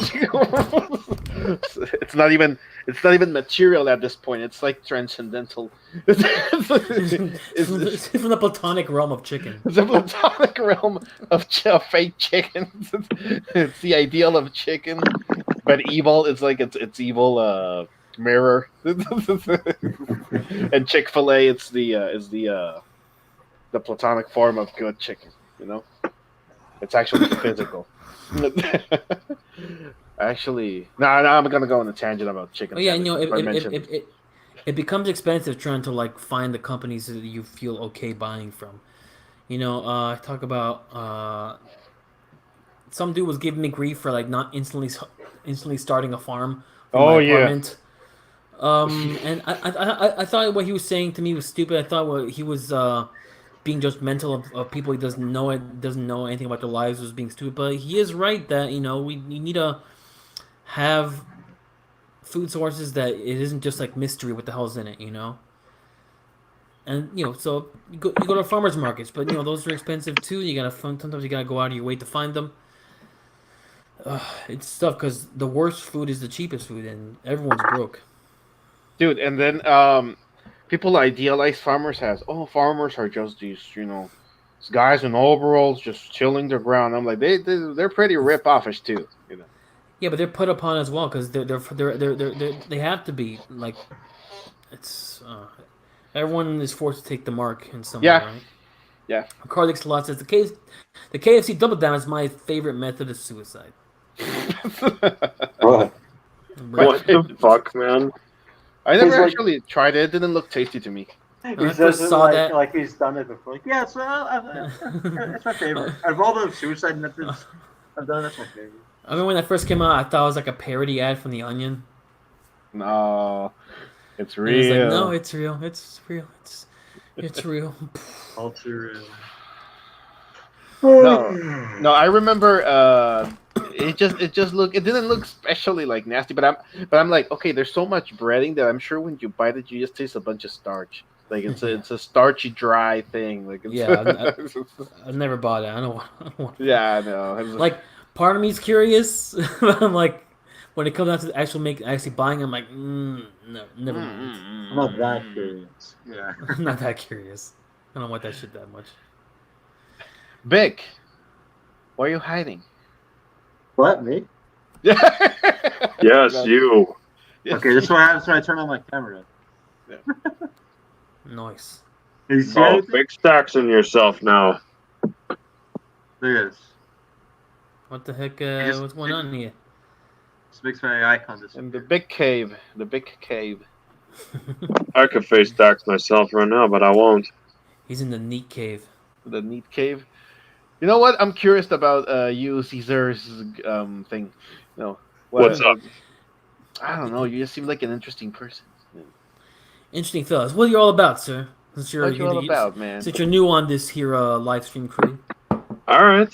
It's not even material at this point. It's like transcendental. It's It's from the platonic realm of chicken. the platonic realm of fake chicken. It's the ideal of chicken, but evil. It's like it's evil mirror. And Chick-fil-A, it's the platonic form of good chicken. It's actually physical. Actually, no, I'm gonna go on a tangent about chicken. Oh yeah, sandwiches, I mentioned. it becomes expensive trying to like find the companies that you feel okay buying from. I talk about some dude was giving me grief for like not instantly starting a farm for my apartment. And I thought what he was saying to me was stupid. I thought what he was being judgmental of people he doesn't know anything about their lives was being stupid. But he is right that we need to have food sources that it isn't just like mystery what the hell's in it, And so you go to farmers markets, but those are expensive too. Sometimes you gotta go out of your way to find them. It's tough because the worst food is the cheapest food, and everyone's broke. Dude, and then people idealize farmers as farmers are just these guys in overalls just chilling their ground. I'm like they're pretty rip-offish too. Yeah, but they're put upon as well because they have to be like it's everyone is forced to take the mark in some way, right? Yeah. Carlix Lot says the KFC Double Down is my favorite method of suicide. What? What the fuck, man? I never He's like- actually tried it. It didn't look tasty to me. I He first says it saw like, that- like he's done it before. Like, yeah, so it's my favorite. Out of all the suicide methods I've done, that's my favorite. I remember when that first came out, I thought it was like a parody ad from The Onion. No, it's And it's real. like, no, it's real. It's real. It's real. All too real. No, I remember. It didn't look especially like nasty, but I'm like, okay, there's so much breading that I'm sure when you bite it, you just taste a bunch of starch. Like it's a starchy, dry thing. Like it's, Yeah, I've never bought it. I don't want. yeah, I know. Like, part of me's curious. But I'm like, when it comes down to the actually buying, I'm like, no, never mind. I'm not that curious. Yeah. I'm not that curious. I don't want that shit that much. Vic, why are you hiding? What, me? Yes, you. Okay, this is what happens when I turn on my camera. Nice. You see Oh, anything? big stacks on yourself now. Look at this. What the heck? just- What's going on here? This makes my icon disappear. In the big cave. The big cave. I could face stacks myself right now, but I won't. He's in the neat cave. The neat cave. You know what? I'm curious about you, Caesar's thing. No. What's up? I don't know. You just seem like an interesting person. Interesting, fellas. What are you all about, sir? Since you're What you all about, man? Since you're new on this here live stream crew. All right.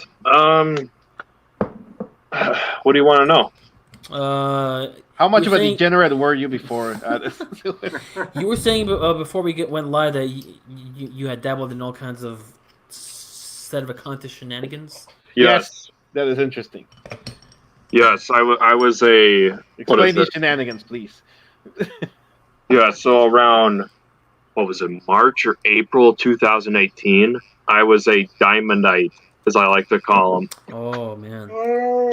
What do you want to know? How much You're of a saying- degenerate were you before? You were saying before we went live that you had dabbled in all kinds of sedevacantist shenanigans. Yes. That is interesting. Yes, I was a. What Explain is these it? shenanigans, please. Yeah, so around, what was it, March or April 2018, I was a diamondite, as I like to call them. Oh man.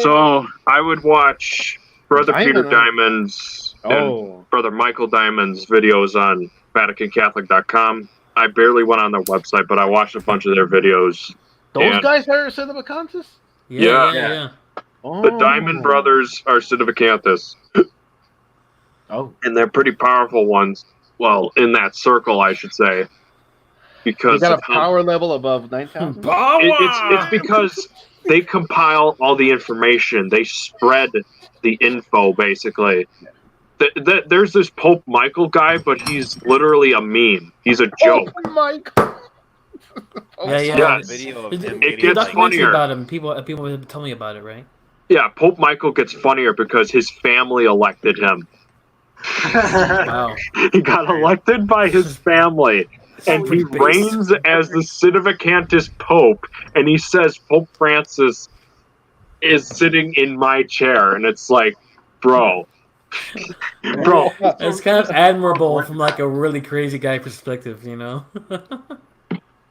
So I would watch Brother Peter Diamondite? Diamond's and Oh, Brother Michael Diamond's videos on VaticanCatholic.com. I barely went on their website, but I watched a bunch of their videos. those And guys are Sedevacantist? Yeah. Yeah. Oh. the Diamond Brothers are Sedevacantist, Oh, and they're pretty powerful ones. Well, in that circle, I should say. they Because got a of how- power level above 9,000? it's because they compile all the information. They spread the info, basically. There's this Pope Michael guy, but he's literally a meme. He's a joke. Oh, my God. Yeah, yeah. Yes. Video of There's him It a eating, gets like, documentary funnier. about him. People have told me about it, right? Yeah, Pope Michael gets funnier because his family elected him. Wow. He got elected by his family, and he Based. reigns as the Sedevacantist Pope, and he says Pope Francis is sitting in my chair, and it's like, bro. Bro, It's kind of admirable from like a really crazy guy perspective, you know.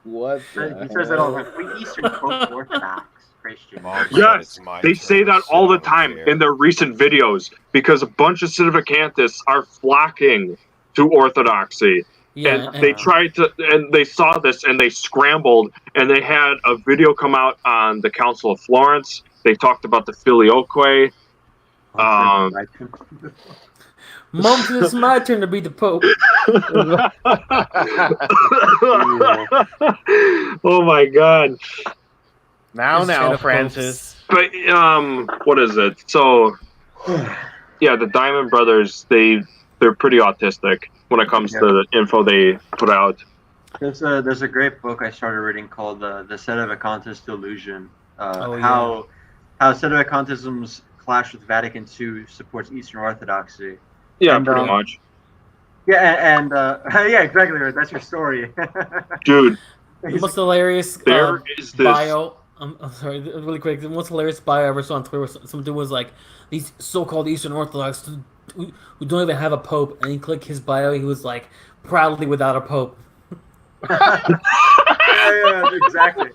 What the He says that all hell? the time. We Eastern Orthodox Christian. Mom said Yes, it's my they turn say to that sit all the on a time chair. in their recent videos because a bunch of Sedevacantists are flocking to Orthodoxy. Yeah, And they tried to, and they saw this and they scrambled, and they had a video come out on the Council of Florence. They talked about the Filioque. Mom, it's my turn to be the Pope. Oh my God. Now, Instead of Francis. But what is it? So yeah, the Diamond Brothers, they're pretty autistic when it comes to the info they put out. There's a great book I started reading called The Sedevacantist Delusion. Oh, How Sedevacantism's clash with Vatican II supports Eastern Orthodoxy. Yeah, And, pretty much. Yeah, and yeah, exactly right. That's your story. Dude, The most hilarious there is this. bio. I'm sorry, really quick. The most hilarious bio I ever saw on Twitter was some dude was like, these so-called Eastern Orthodox who don't even have a pope, and he clicked his bio. He was like, proudly without a pope. yeah, exactly.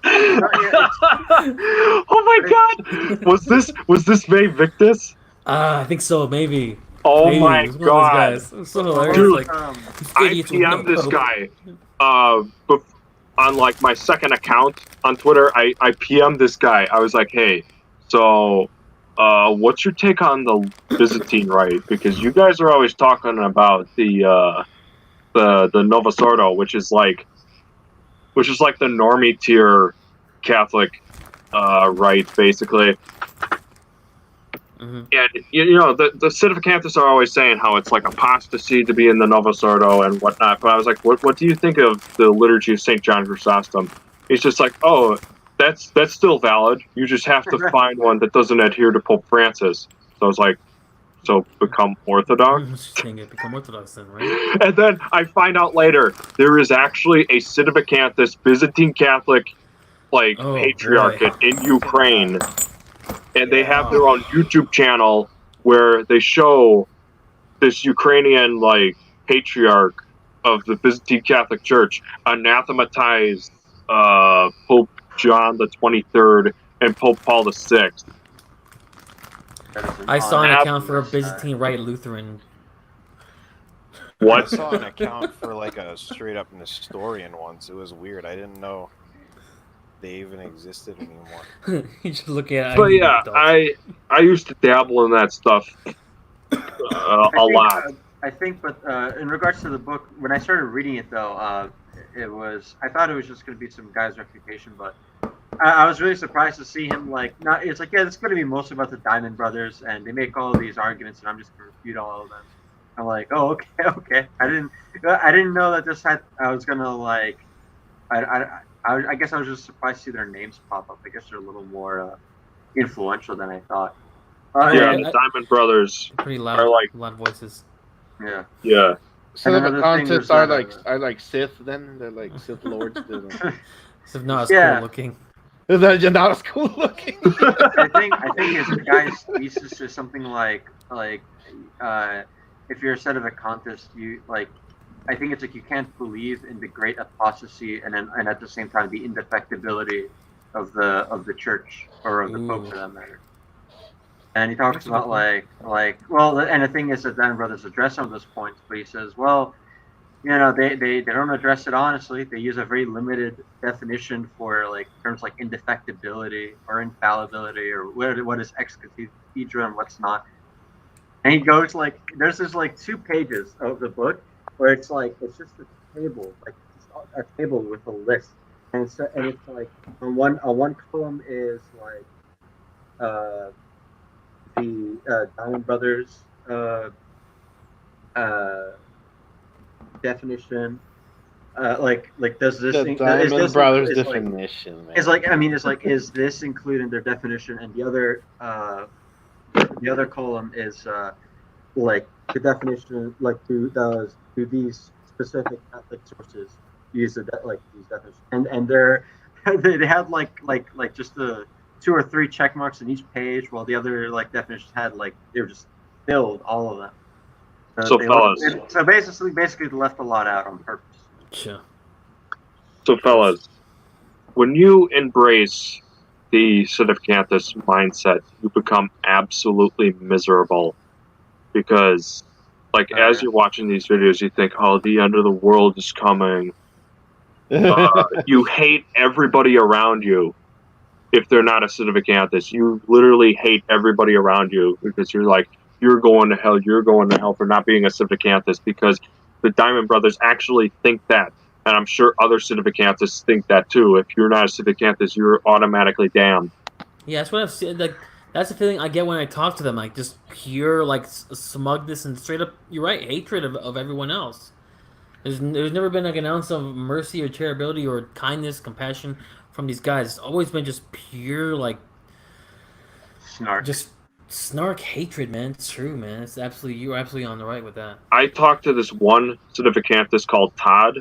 Oh my God! Was this May Victus? I think so, maybe. Oh Maybe. my It was one of those God! guys. It was so hilarious. Dude, like, I idiots with no PM'd this pope. guy on like my second account on Twitter. I PM'd this guy. I was like, hey, so what's your take on the Byzantine Rite? Because you guys are always talking about the Novus Ordo, which is like the normie tier Catholic rite, basically. Mhm. And you know, the Sedevacantists are always saying how it's like apostasy to be in the Novus Ordo and whatnot. But I was like, what do you think of the liturgy of St. John Chrysostom? He's just like, oh, that's still valid. You just have to find one that doesn't adhere to Pope Francis. So I was like, so become Orthodox. Dang it, become Orthodox then, right? And then I find out later there is actually a Civicanthus Byzantine Catholic Oh, patriarchate in Ukraine, and they have Yeah. their own YouTube channel where they show this Ukrainian patriarch of the Byzantine Catholic Church anathematize Pope John the 23rd and Pope Paul the 6th. I saw an account for a unbelievable Byzantine Rite Lutheran. I What? saw an account for like a straight up Nestorian once. It was weird. I didn't know they even existed anymore. You just look at it. But yeah, I used to dabble in that stuff a lot. I think, but in regards to the book, when I started reading it, though, I thought it was just going to be some guy's reputation, but I was really surprised to see him it's like, yeah, it's going to be mostly about the Diamond Brothers, and they make all of these arguments, and I'm just going to refute all of them. I'm like, oh, okay. I didn't know that this had. I was gonna I guess I was just surprised to see their names pop up. I guess they're a little more influential than I thought. Yeah, the Diamond Brothers Pretty loud, are like, loud voices. Yeah. yeah. Some of another the thing concepts was are like Sith. Then they're like Sith lords. So not as Yeah. cool looking. They're not as cool looking. I think his guy's thesis is something like if you're a Sedevacantist, you I think it's like you can't believe in the great apostasy and at the same time the indefectibility of the church or of the Pope for that matter. And he talks about and the thing is that Dan Brothers address some of those points, but he says, well, they don't address it honestly. They use a very limited definition for terms like indefectibility or infallibility or what is ex cathedra and what's not. And he goes there's this 2 pages of the book where it's just a table, a table with a list, and it's on one column is the Diamond Brothers definition. Does this The Diamond Brothers definition. Man. Is this included in their definition? And the other column is the definition, do these specific Catholic sources use these definitions? And they had just the 2 or 3 check marks in each page, while the other definitions had they were just filled all of them. So basically they left a lot out on purpose. Sure. So fellas, when you embrace the Sedevacantist mindset, you become absolutely miserable. Because, as you're watching these videos, you think, oh, the end of the world is coming. You hate everybody around you if they're not a Sedevacantist. You literally hate everybody around you because you're like, you're going to hell for not being a Sedevacantist, because the Diamond Brothers actually think that. And I'm sure other Sedevacantists think that too. If you're not a Sedevacantist, you're automatically damned. Yeah, that's what I've seen. That's the feeling I get when I talk to them. Just pure smugness and straight up, you're right, hatred of everyone else. There's never been an ounce of mercy or charitability or kindness, compassion from these guys. It's always been just pure Snark. just snark hatred, man. It's true, man. You're absolutely on the right with that. I talked to this one Sedevacantist called Todd,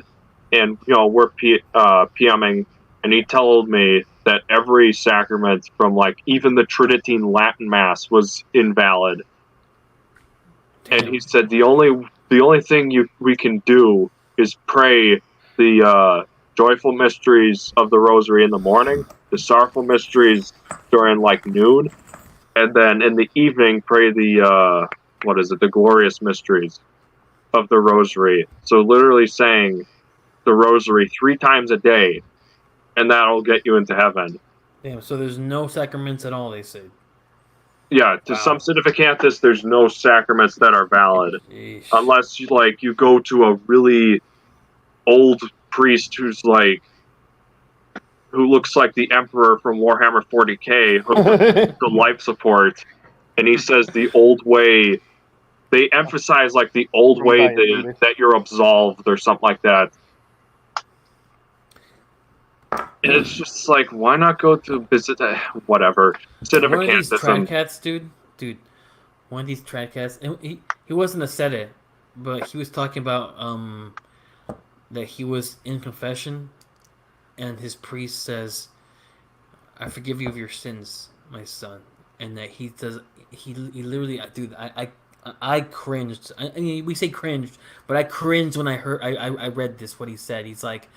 and we're PMing, and he told me that every sacrament from even the Tridentine Latin Mass was invalid. Damn. And he said the only thing we can do is pray the joyful mysteries of the Rosary in the morning, the sorrowful mysteries during noon, and then in the evening pray the the glorious mysteries of the Rosary. So literally saying the Rosary 3 times a day, and that'll get you into heaven. Damn, so there's no sacraments at all, they say. Yeah, to some Sedevacantists, there's no sacraments that are valid. Sheesh. Unless you go to a really old priest who looks like the Emperor from Warhammer 40k, hooked to life support, and he says the old way, they emphasize the old way that you're absolved or something like that. it's just like, why not go to visit whatever One of these civic tradcats, dude. One of these tradcats, and he wasn't a sede, but he was talking about that he was in confession, and his priest says, "I forgive you of your sins, my son," and that he does. He literally, dude, I cringed. I mean, we say cringed, but I cringed when I read this. What he said, he's like,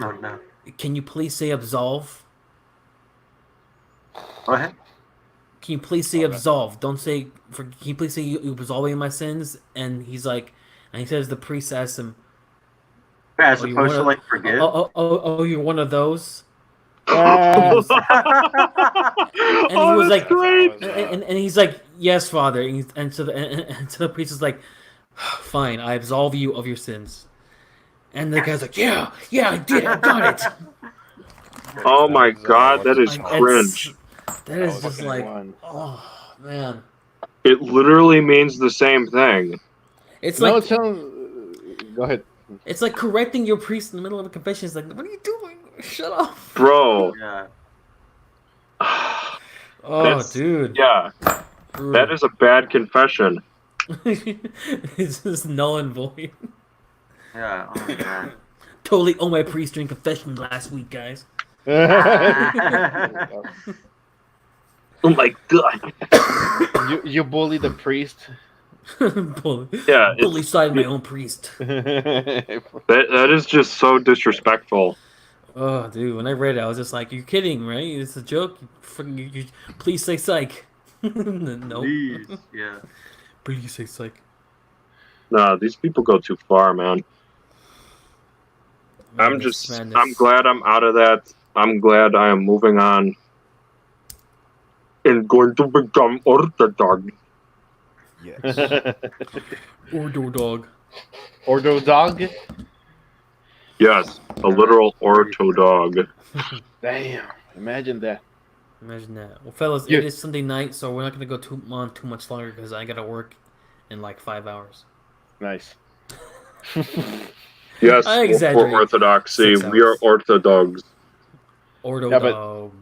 Oh no. "Can you please say absolve? Go ahead. Can you please say Okay. absolve? Don't say can you please say you absolving my sins?" And he's like, and he says the priest asks him, As "Oh, you're opposed one to of, like forgive. you're one of those." Ah, And he was like, Great. and he's like, "Yes, Father." And so the priest is like, "Fine, I absolve you of your sins." And the guy's like, "Yeah, I did, I got it." Oh That my was, god, what's that his is name? cringe. That is was just fucking like, one. oh man, It literally means the same thing. it's No, like it sounds. Go ahead. it's like correcting your priest in the middle of a confession. It's like, what are you doing? Shut up, Bro. Yeah. Oh, That's- dude. Yeah, that is a bad confession. It's just null and void. Yeah. Oh my god. Totally owe my priest during confession last week, guys. Oh my god. you bully the priest. bully, Yeah, bully side my own priest. that is just so disrespectful. Oh, dude, when I read it, I was just like, "You're kidding, right? It's a joke. Please say psych." No, Please. Yeah. please say psych. Nah, these people go too far, man. Madness. I'm glad I'm out of that. I'm glad I am moving on and going to become Orthodox. Yes. Ordo dog. Ordo dog. Yes, a literal Ortho dog. Damn! Imagine that. Imagine that. Well, fellas, Yeah. it is Sunday night, so we're not gonna go too much longer because I gotta work in like 5 hours. Nice. Yes, I for exaggerate. orthodoxy, 6 we are hours. Orthodogs. Ordo Yeah, but- dogs.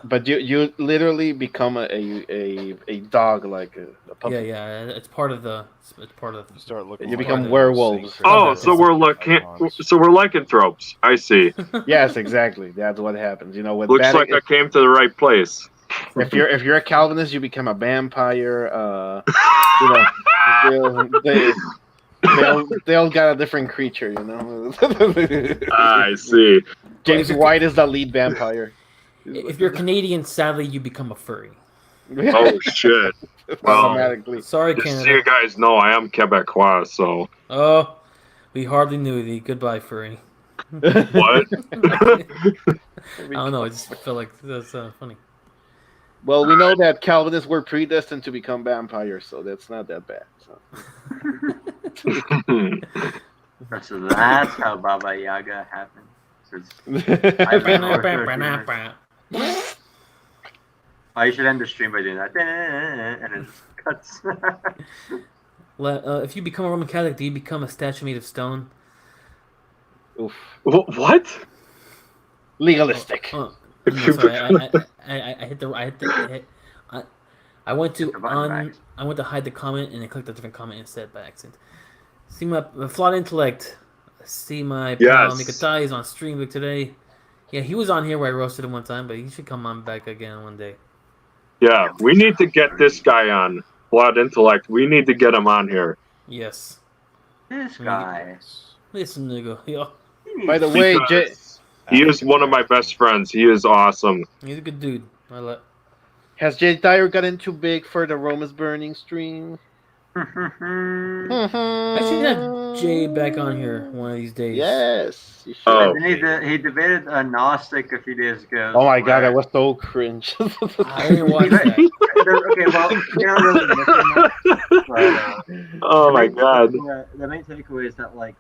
But you literally become a dog, like a puppy. Yeah. It's part of the. It's part of. You start looking. You for become those werewolves. sacred Oh, so we're icons. lycanthropes. I see. Yes, exactly. That's what happens. You know, with Looks bad, like I came to the right place. if you're a Calvinist, you become a vampire. You know, they'll got a different creature. You know. I see. James White is the lead vampire. If you're Canadian, sadly, you become a furry. Oh shit. Well, Automatically. Sorry, just so Canada. you guys know, I am Quebecois. So Oh, we hardly knew thee. Goodbye, furry. what? I don't know. I just felt like that's funny. Well, we know that Calvinists were predestined to become vampires, so that's not that bad. So. So that's how Baba Yaga happened. 'Cause I should end the stream by doing that, and it just cuts. If you become a Roman Catholic, do you become a statue made of stone? Oof. What? Legalistic. Oh, If no, you sorry, become- I went to Divine back. I went to hide the comment and I clicked a different comment instead by accident. See my flawed intellect. See my pal Yes. Mikatai is on stream today. Yeah, he was on here where I roasted him one time, but he should come on back again one day. Yeah, we need to get this guy on. Blood intellect. We need to get him on here. Yes. This guy. Listen, nigga. Yo, By the way, Because he is one of my best friends. He is awesome. he's a good dude. has Jay Dyer gotten too big for the Romans burning stream? I should have Jay back on here one of these days. Yes. You should. Oh. He debated a Gnostic a few days ago. Oh my god, where- that was so cringe. I didn't watch that. Okay, well, you know, really missing that, but, Oh my god. The main takeaway is that like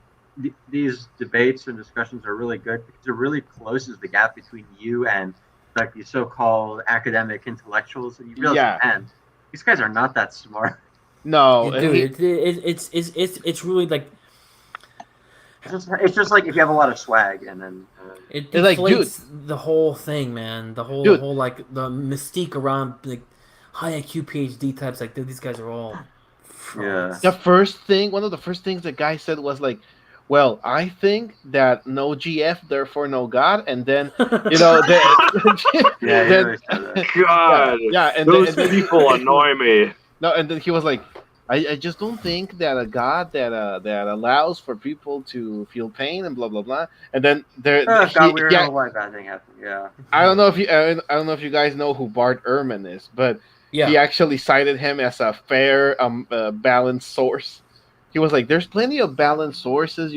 these debates and discussions are really good because it really closes the gap between you and like these so-called academic intellectuals. And you realize, Yeah. man, these guys are not that smart. No, Dude, it's really like It's just like if you have a lot of swag and then. It It's like, deflates the whole thing, man. The Dude. whole like the mystique around like high IQ PhD types. Like, dude, these guys are all frauds. One of the first things the guy said was like, "Well, I think that no GF, therefore no God," and then Yeah, he then, really said that. God, and those then people annoy me. No, and then he was like, I just don't think that a God that allows for people to feel pain and blah blah blah. And then God, we don't know why that thing happened. Yeah. I don't know if you guys know who Bart Ehrman is, but Yeah. he actually cited him as a fair, balanced source. He was like, "There's plenty of balanced sources,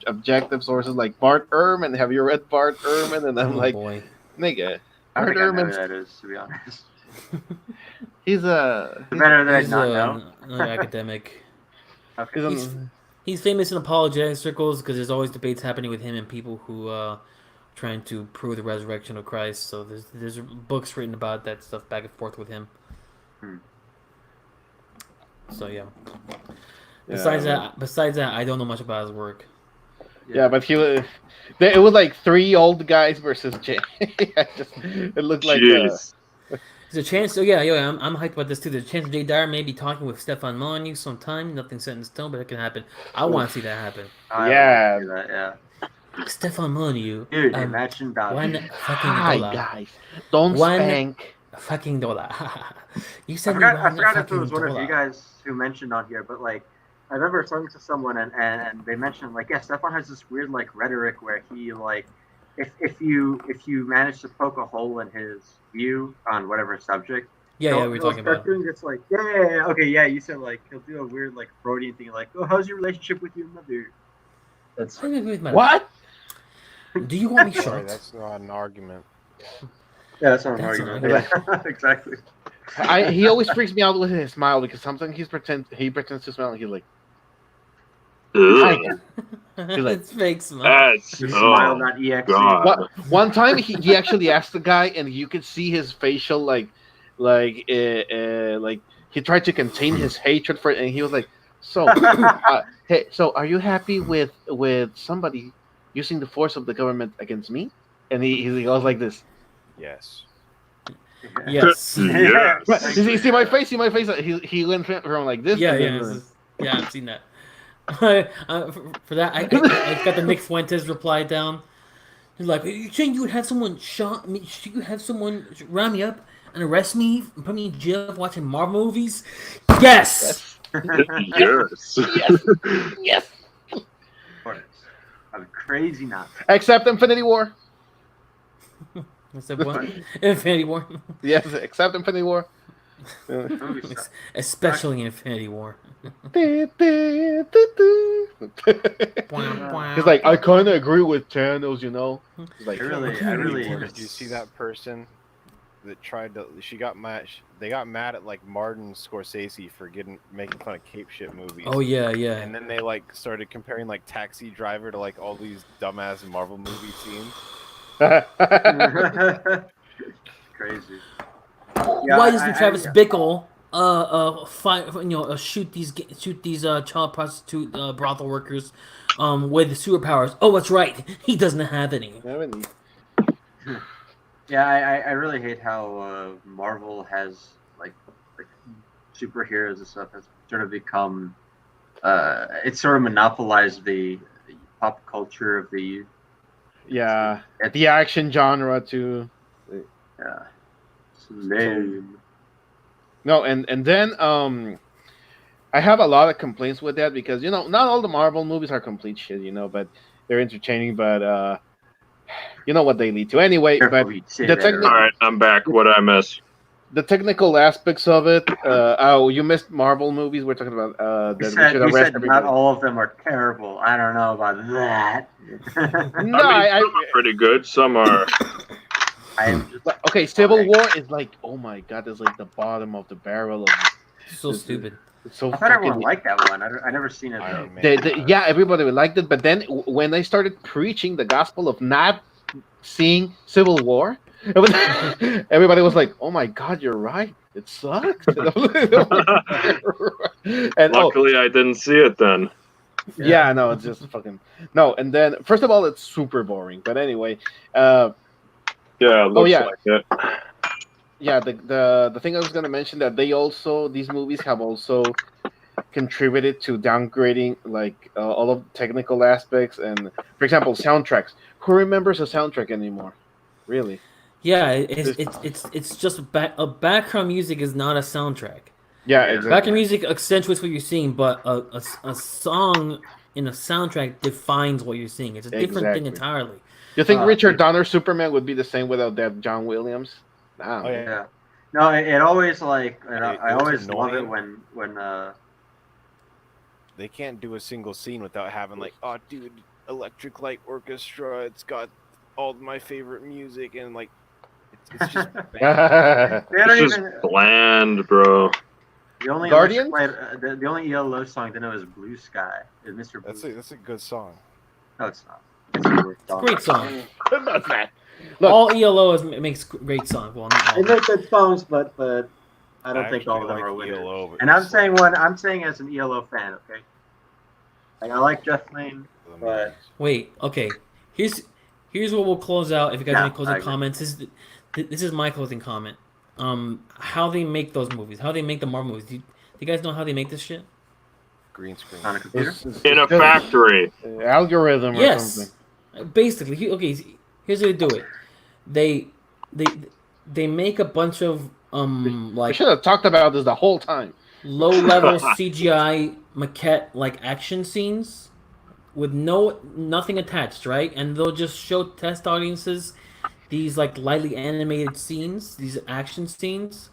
objective sources like Bart Ehrman. Have you read Bart Ehrman?" And I'm Oh like, boy. "Nigga, I Bart don't think I know who Ehrman's that is, to be honest. he's a Better than I He's not know. an academic. Okay. He's famous in apologetic circles because there's always debates happening with him and people who trying to prove the resurrection of Christ. So there's books written about that stuff back and forth with him. So yeah. Besides that, I don't know much about his work. Yeah, but it was like three old guys versus Jay. It looked like Jeez. There's a chance. I'm hyped about this too. There's a chance Jay Dyer may be talking with Stefan Molyneux sometime. Nothing set in stone, but it can happen. I want to see that happen. Yeah. Yeah. Stefan Molyneux. Dude, imagine that. One fucking Hi dollar. guys, don't One- spank. Fucking dollar. You I said forgot if it was one of you guys who mentioned on here, but like I remember talking to someone and they mentioned like, yeah, Stefan has this weird like rhetoric where he like if you manage to poke a hole in his view on whatever subject, Yeah, we were talking about. doing this like, okay, yeah, you said like he'll do a weird like Freudian thing like, oh, how's your relationship with your mother? That's What? Do you want me Sorry, short? that's not an argument. yeah, that's not an That's an argument. Yeah, exactly. He always freaks me out with his smile because sometimes he pretends to smile and he's like, "Hi." Ugh, It's fake smile. that's Smile.exe. God. One time he actually asked the guy, and you could see his facial like he tried to contain his hatred for it, and he was like, "So, hey, so are you happy with somebody using the force of the government against me?" And he goes like this. Yes. Yes. Yes. You see my face? He went from like this. Yeah, and yeah, then- yeah. I've seen that. For that, I got the Nick Fuentes reply down. He's like, "You saying you would have someone shot me? You would have someone round me up and arrest me and put me in jail for watching Marvel movies?" Yes. Yes. Yes. I'm crazy now. Except Infinity War. I said what? Infinity War. Yes, except Infinity War. Especially Infinity War. He's like, I kind of agree with Thanos, He's like, I really. Did you see that person that tried to? They got mad at like Martin Scorsese for making fun of cape shit movies. Oh yeah. And then they like started comparing like Taxi Driver to like all these dumbass Marvel movie scenes. Crazy. Why doesn't Travis Bickle shoot these child prostitute brothel workers with superpowers? Oh, that's right. He doesn't have any. Yeah, I really hate how Marvel has like superheroes and stuff has sort of become it's sort of monopolized the pop culture of the youth. Yeah, the action genre too. Yeah, it's lame. No, and then I have a lot of complaints with that because not all the Marvel movies are complete shit, but they're entertaining. But you know what they lead to anyway. But All right, I'm back. What did I miss? the technical aspects of it. You missed Marvel movies. We're talking about You that said, we should arrest not everybody. all of them are terrible. I don't know about that. No, some are pretty good. Some are. Okay, Civil War is like, oh my god, it's like the bottom of the barrel of. So stupid. It's so I thought everyone fucking. liked that one. I never seen it. Iron Though. Man. Yeah, everybody liked it, but then when they started preaching the gospel of not seeing Civil War, everybody was like, "Oh my God, you're right. It sucks." And Luckily, I didn't see it then. Yeah, no, it's just fucking no. And then first of all, it's super boring. But anyway, Yeah, it looks yeah. like it. yeah, the thing I was gonna mention that these movies have also contributed to downgrading like all of the technical aspects and, for example, soundtracks. Who remembers a soundtrack anymore? Really? Yeah, This- it's just a background music is not a soundtrack. Yeah, Yeah. exactly. Background music accentuates what you're seeing, but a song in a soundtrack defines what you're seeing. It's a different thing Exactly. entirely. You think Uh, Richard Donner's Superman would be the same without that John Williams? Nah. Oh yeah. Yeah. No, it always like, and I It was always love it annoying. when They can't do a single scene without having like, oh, dude, Electric Light Orchestra. It's got all my favorite music and like, it's just bad. they don't It's just even bland, bro. the only Guardians? the only ELO song they know is Blue Sky. Is Mr. Blue. That's a good song. No, it's not. It's a weird song. Great song. That's that. Look. All ELO makes great songs. Well, not all. They make good songs, but I don't think actually all of them like are winners. ELO, but And I'm it's saying I'm saying as an ELO fan, okay? Like I like Jeff Lane, but Wait, okay. Here's what we'll close out. If you guys have any I closing agree. comments, this is my closing comment. How they make those movies, how they make the Marvel movies. Do you guys know how they make this shit? green screen. on a computer. In a factory. Algorithm or Yes. something. Basically, here's how they do it. They make a bunch of We like should have talked about this the whole time. low level CGI maquette like action scenes with nothing attached, right? And they'll just show test audiences these like lightly animated scenes, these action scenes,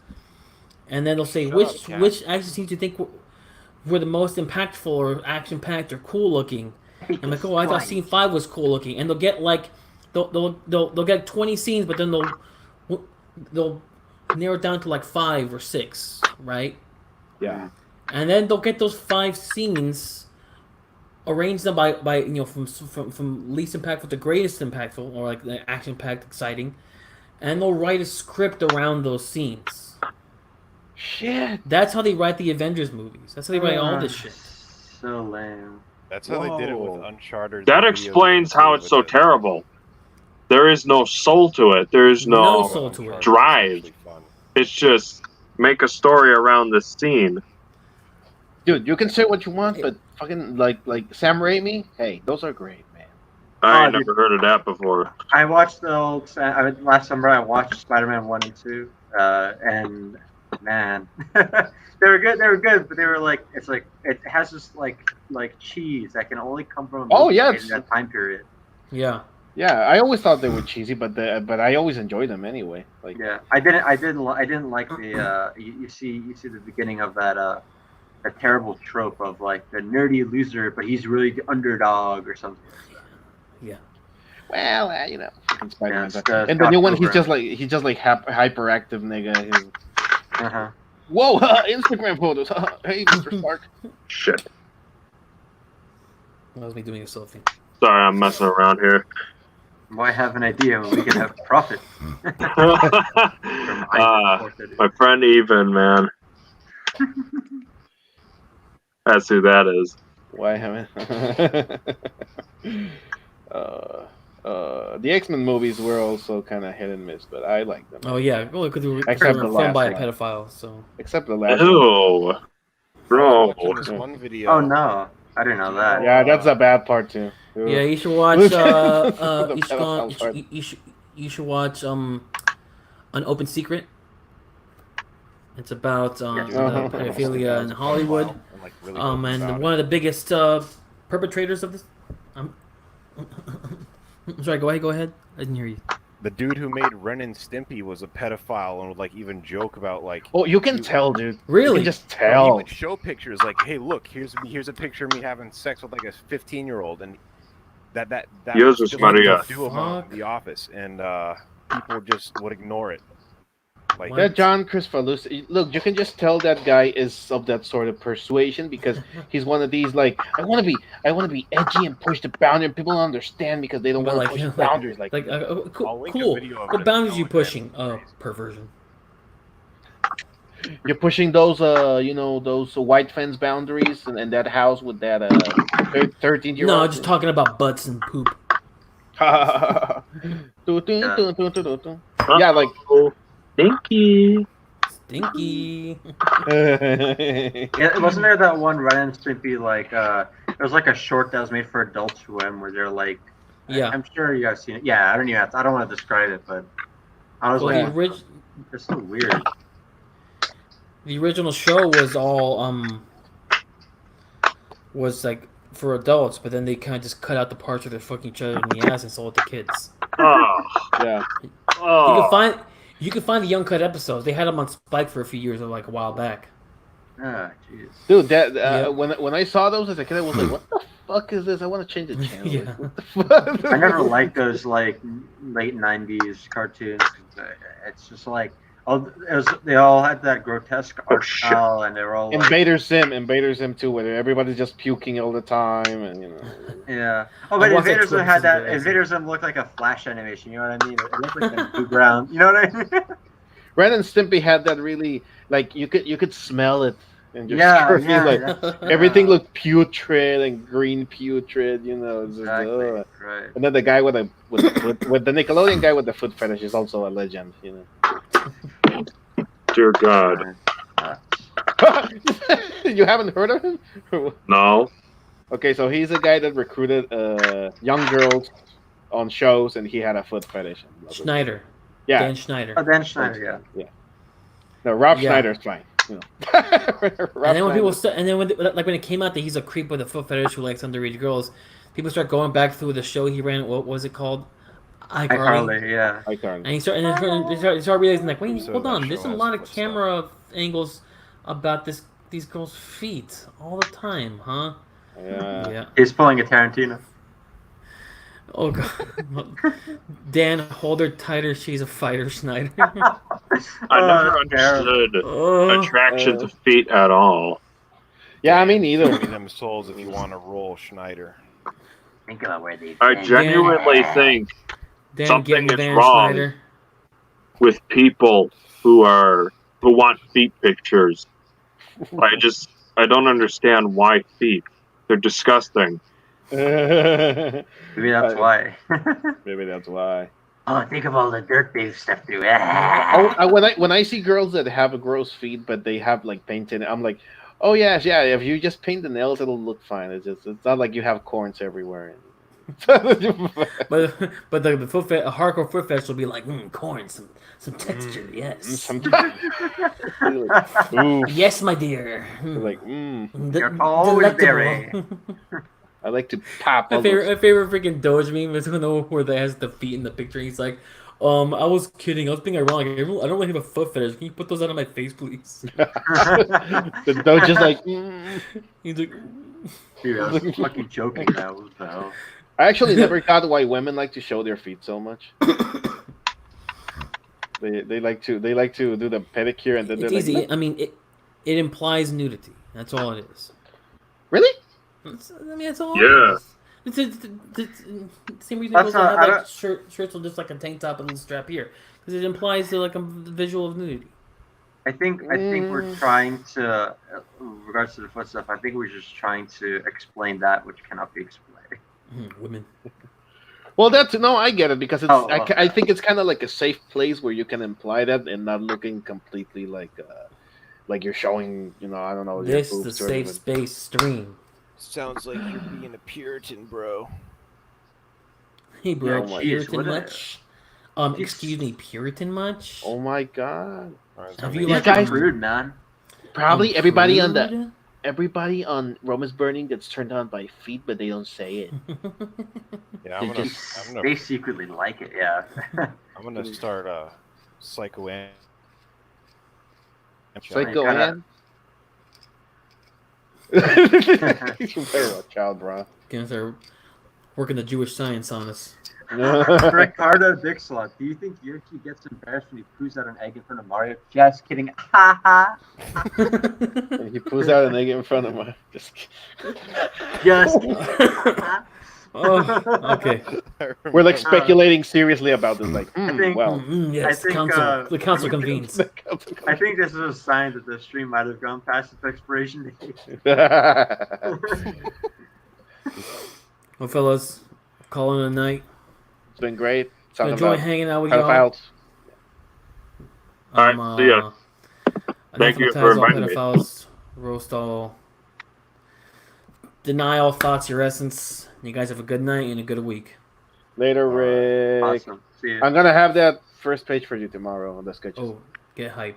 and then they'll say Shut which up, Cat. which action scenes do you think were the most impactful or action packed or cool looking. I'm like, oh, I thought scene 5 was cool looking, and they'll get like they'll get 20 scenes, but then they'll narrow it down to like 5 or 6, right? Yeah. And then they'll get those 5 scenes, arrange them by from least impactful to greatest impactful, or like the action packed, exciting, and they'll write a script around those scenes. Shit. That's how they write the Avengers movies. That's how they write all this shit. So lame. That's how they did it with Whoa. Uncharted. That the explains video how game it's too, so with it. terrible. There is no soul to it. There is No no. soul to it. Uncharted Drive. was actually fun. It's just make a story around the scene. Dude, you can say what you want, but fucking like Sam Raimi, hey, those are great, man. I Oh, never heard of that before. I watched the old last summer. I watched Spider-Man 1 and 2, and man, they were good. They were good, but they were like it has this like cheese that can only come from a Oh, movie yeah, in it's- that time period. Yeah. Yeah, I always thought they were cheesy, but I always enjoyed them anyway. Like, Yeah, I didn't like the you see the beginning of that a terrible trope of like the nerdy loser, but he's really the underdog or something. well, fucking Spider-Man. it's the And the new one, program. he's just like hyperactive nigga. He's, Uh-huh. whoa, Instagram photos. Hey, Mr. Stark. Shit. That was me doing a solo thing. Sorry, I'm messing around here. Why have an idea when we can have profit? My friend Even, man. That's who that is. Why haven't? The X-Men movies were also kind of hit and miss, but I like them. Oh yeah, well, because they were Except the filmed last by a one. pedophile. So Except the last one. Ew. Bro. Watching this one video. Oh no, I didn't know that. Yeah, that's a bad part too. yeah, you should watch. The You should, pedophile part. you should watch An Open Secret. It's about Uh-huh. pedophilia in Hollywood. And, like, really open And about one of the biggest perpetrators of this. I'm sorry. Go ahead. I didn't hear you. the dude who made Ren and Stimpy was a pedophile and would like even joke about like. Oh, you can tell, dude. You Really? can just He tell. would show pictures like, "Hey, look, here's a picture of me having sex with like a 15-year-old," and that Dios was es just what Maria. they do about Fuck. The Office, and people just would ignore it. Like, What? That John Christopher, look, you can just tell that guy is of that sort of persuasion because he's one of these like I want to be edgy and push the boundary. And people don't understand because they don't But want to push the boundaries. Like, I'll Cool. link a Cool. video of What it. boundaries you It's pushing? crazy. Perversion. you're pushing those those white fence boundaries and that house with that 13-year-old. No, just talking about butts and poop. Yeah, like. Oh, stinky. Stinky. Yeah, wasn't there that one Ren and Stimpy like it was like a short that was made for Adult Swim where they're like Yeah. I'm sure you guys seen it. Yeah, I don't even I don't want to describe it, but I was Well, like it's so weird. the original show was all was like for adults, but then they kind of just cut out the parts where they're fucking each other in the ass and sold it to kids. Oh, Yeah. oh. You can find the young cut episodes. They had them on Spike for a few years, or like a while back. Ah, jeez. Dude, that Yeah. when I saw those as a kid, I was like, "What the fuck is this? I want to change the channel." Yeah. What the fuck? I never liked those like late '90s cartoons. It's just like they all had that grotesque art shit. style, and they were all like, Invader Zim 2, where everybody's just puking all the time, and you know. yeah. Oh, I but watched that Invader Zim twice had as that. well. Invader Zim looked like a Flash animation. You know what I mean? It looked like a blue ground. You know what I mean? Ren and Stimpy had that really like you could smell it and just like everything looked putrid and green putrid, you know. It's just, Exactly. ugh. Right. And then the guy with the Nickelodeon guy with the foot fetish is also a legend, you know. Dear God. You haven't heard of him? No. Okay, so he's a guy that recruited young girls on shows, and he had a foot fetish. Schneider. Yeah. Dan Schneider. Oh, Dan Schneider, yeah. No, Rob Yeah. Schneider's fine. You know. And then when people and then when it came out that he's a creep with a foot fetish who likes underage girls, people start going back through the show he ran. What was it called? iCarly. iCarly, yeah. And they start realizing like, wait, So hold that on, show there's a has lot of foot stuff. camera angles about these girls' feet all the time, huh? Yeah. He's pulling a Tarantino. Oh god. Dan, hold her tighter. She's a fighter, Schneider. I never understood Oh. attraction to feet at all. Yeah, I mean, either. Give me them souls if you want to roll Schneider. Think about where they. I genuinely think Dan, Something get in the is van, wrong. Schneider. with people who want feet pictures, I don't understand why feet. They're disgusting. Maybe Maybe that's why. that's why. Oh, think of all the dirt they've stepped through. When I see girls that have a gross feet but they have like painted, I'm like, oh yeah. If you just paint the nails, it'll look fine. It's not like you have corns everywhere. But the a hardcore foot fetish will be like corn, some texture, yes, Ooh, yes, my dear. like You're always Delectable. I like to pop. My all favorite freaking Doge meme is the one where they has the feet in the picture. He's like, I was kidding. I was being ironic. I don't really have a foot fetish. Can you put those out on my face, please? the Doge just like. He's like, Dude, I was fucking joking now. What the hell? I actually never got why women like to show their feet so much. They like to do the pedicure and then it's they're easy. like, I mean, it implies nudity. That's all it is. really? That's all. Yeah. It's the same reason That's people not- have I like shirts with just like a tank top and a little strap here, because it implies like a visual of nudity. I think we're trying to, in regards to the foot stuff, I think we're just trying to explain that which cannot be explained. Women. Well, I get it because it's. Oh, I think it's kind of like a safe place where you can imply that and not looking completely like you're showing. I don't know. your This is boobs a or safe anything. space stream. Sounds like you're being a Puritan, bro. Hey, bro, Yeah, geez, Puritan what a- much? Excuse me, Puritan much? Oh my god! Have you These like guys rude, man. Probably everybody on Prude? everybody on Rome is Burning gets turned on by feet, but they don't say it. Yeah, They secretly like it, yeah. I'm gonna start psycho. Psycho Kinda- Ann. He's a child, bro. Gonna start working the Jewish science on us. Ricardo Dixlot, do you think Yerky gets embarrassed when he poos out an egg in front of Mario? Just kidding. Ha ha. And he pulls out an egg in front of my. Just Just Oh, okay. We're like speculating seriously about this. Like, think- well, Yes, I think, the council convenes. I think this is a sign that the stream might have gone past its expiration date. Well, fellas, calling it a night. It's been great. Talking Enjoy about hanging out with y'all. pedophiles. All right, see ya. Thank you for inviting me. pedophiles, roast all, deny all thoughts, your essence. You guys have a good night and a good week. Later, Rick. Awesome. See you. I'm gonna have that first page for you tomorrow on the sketches. Oh, get hyped.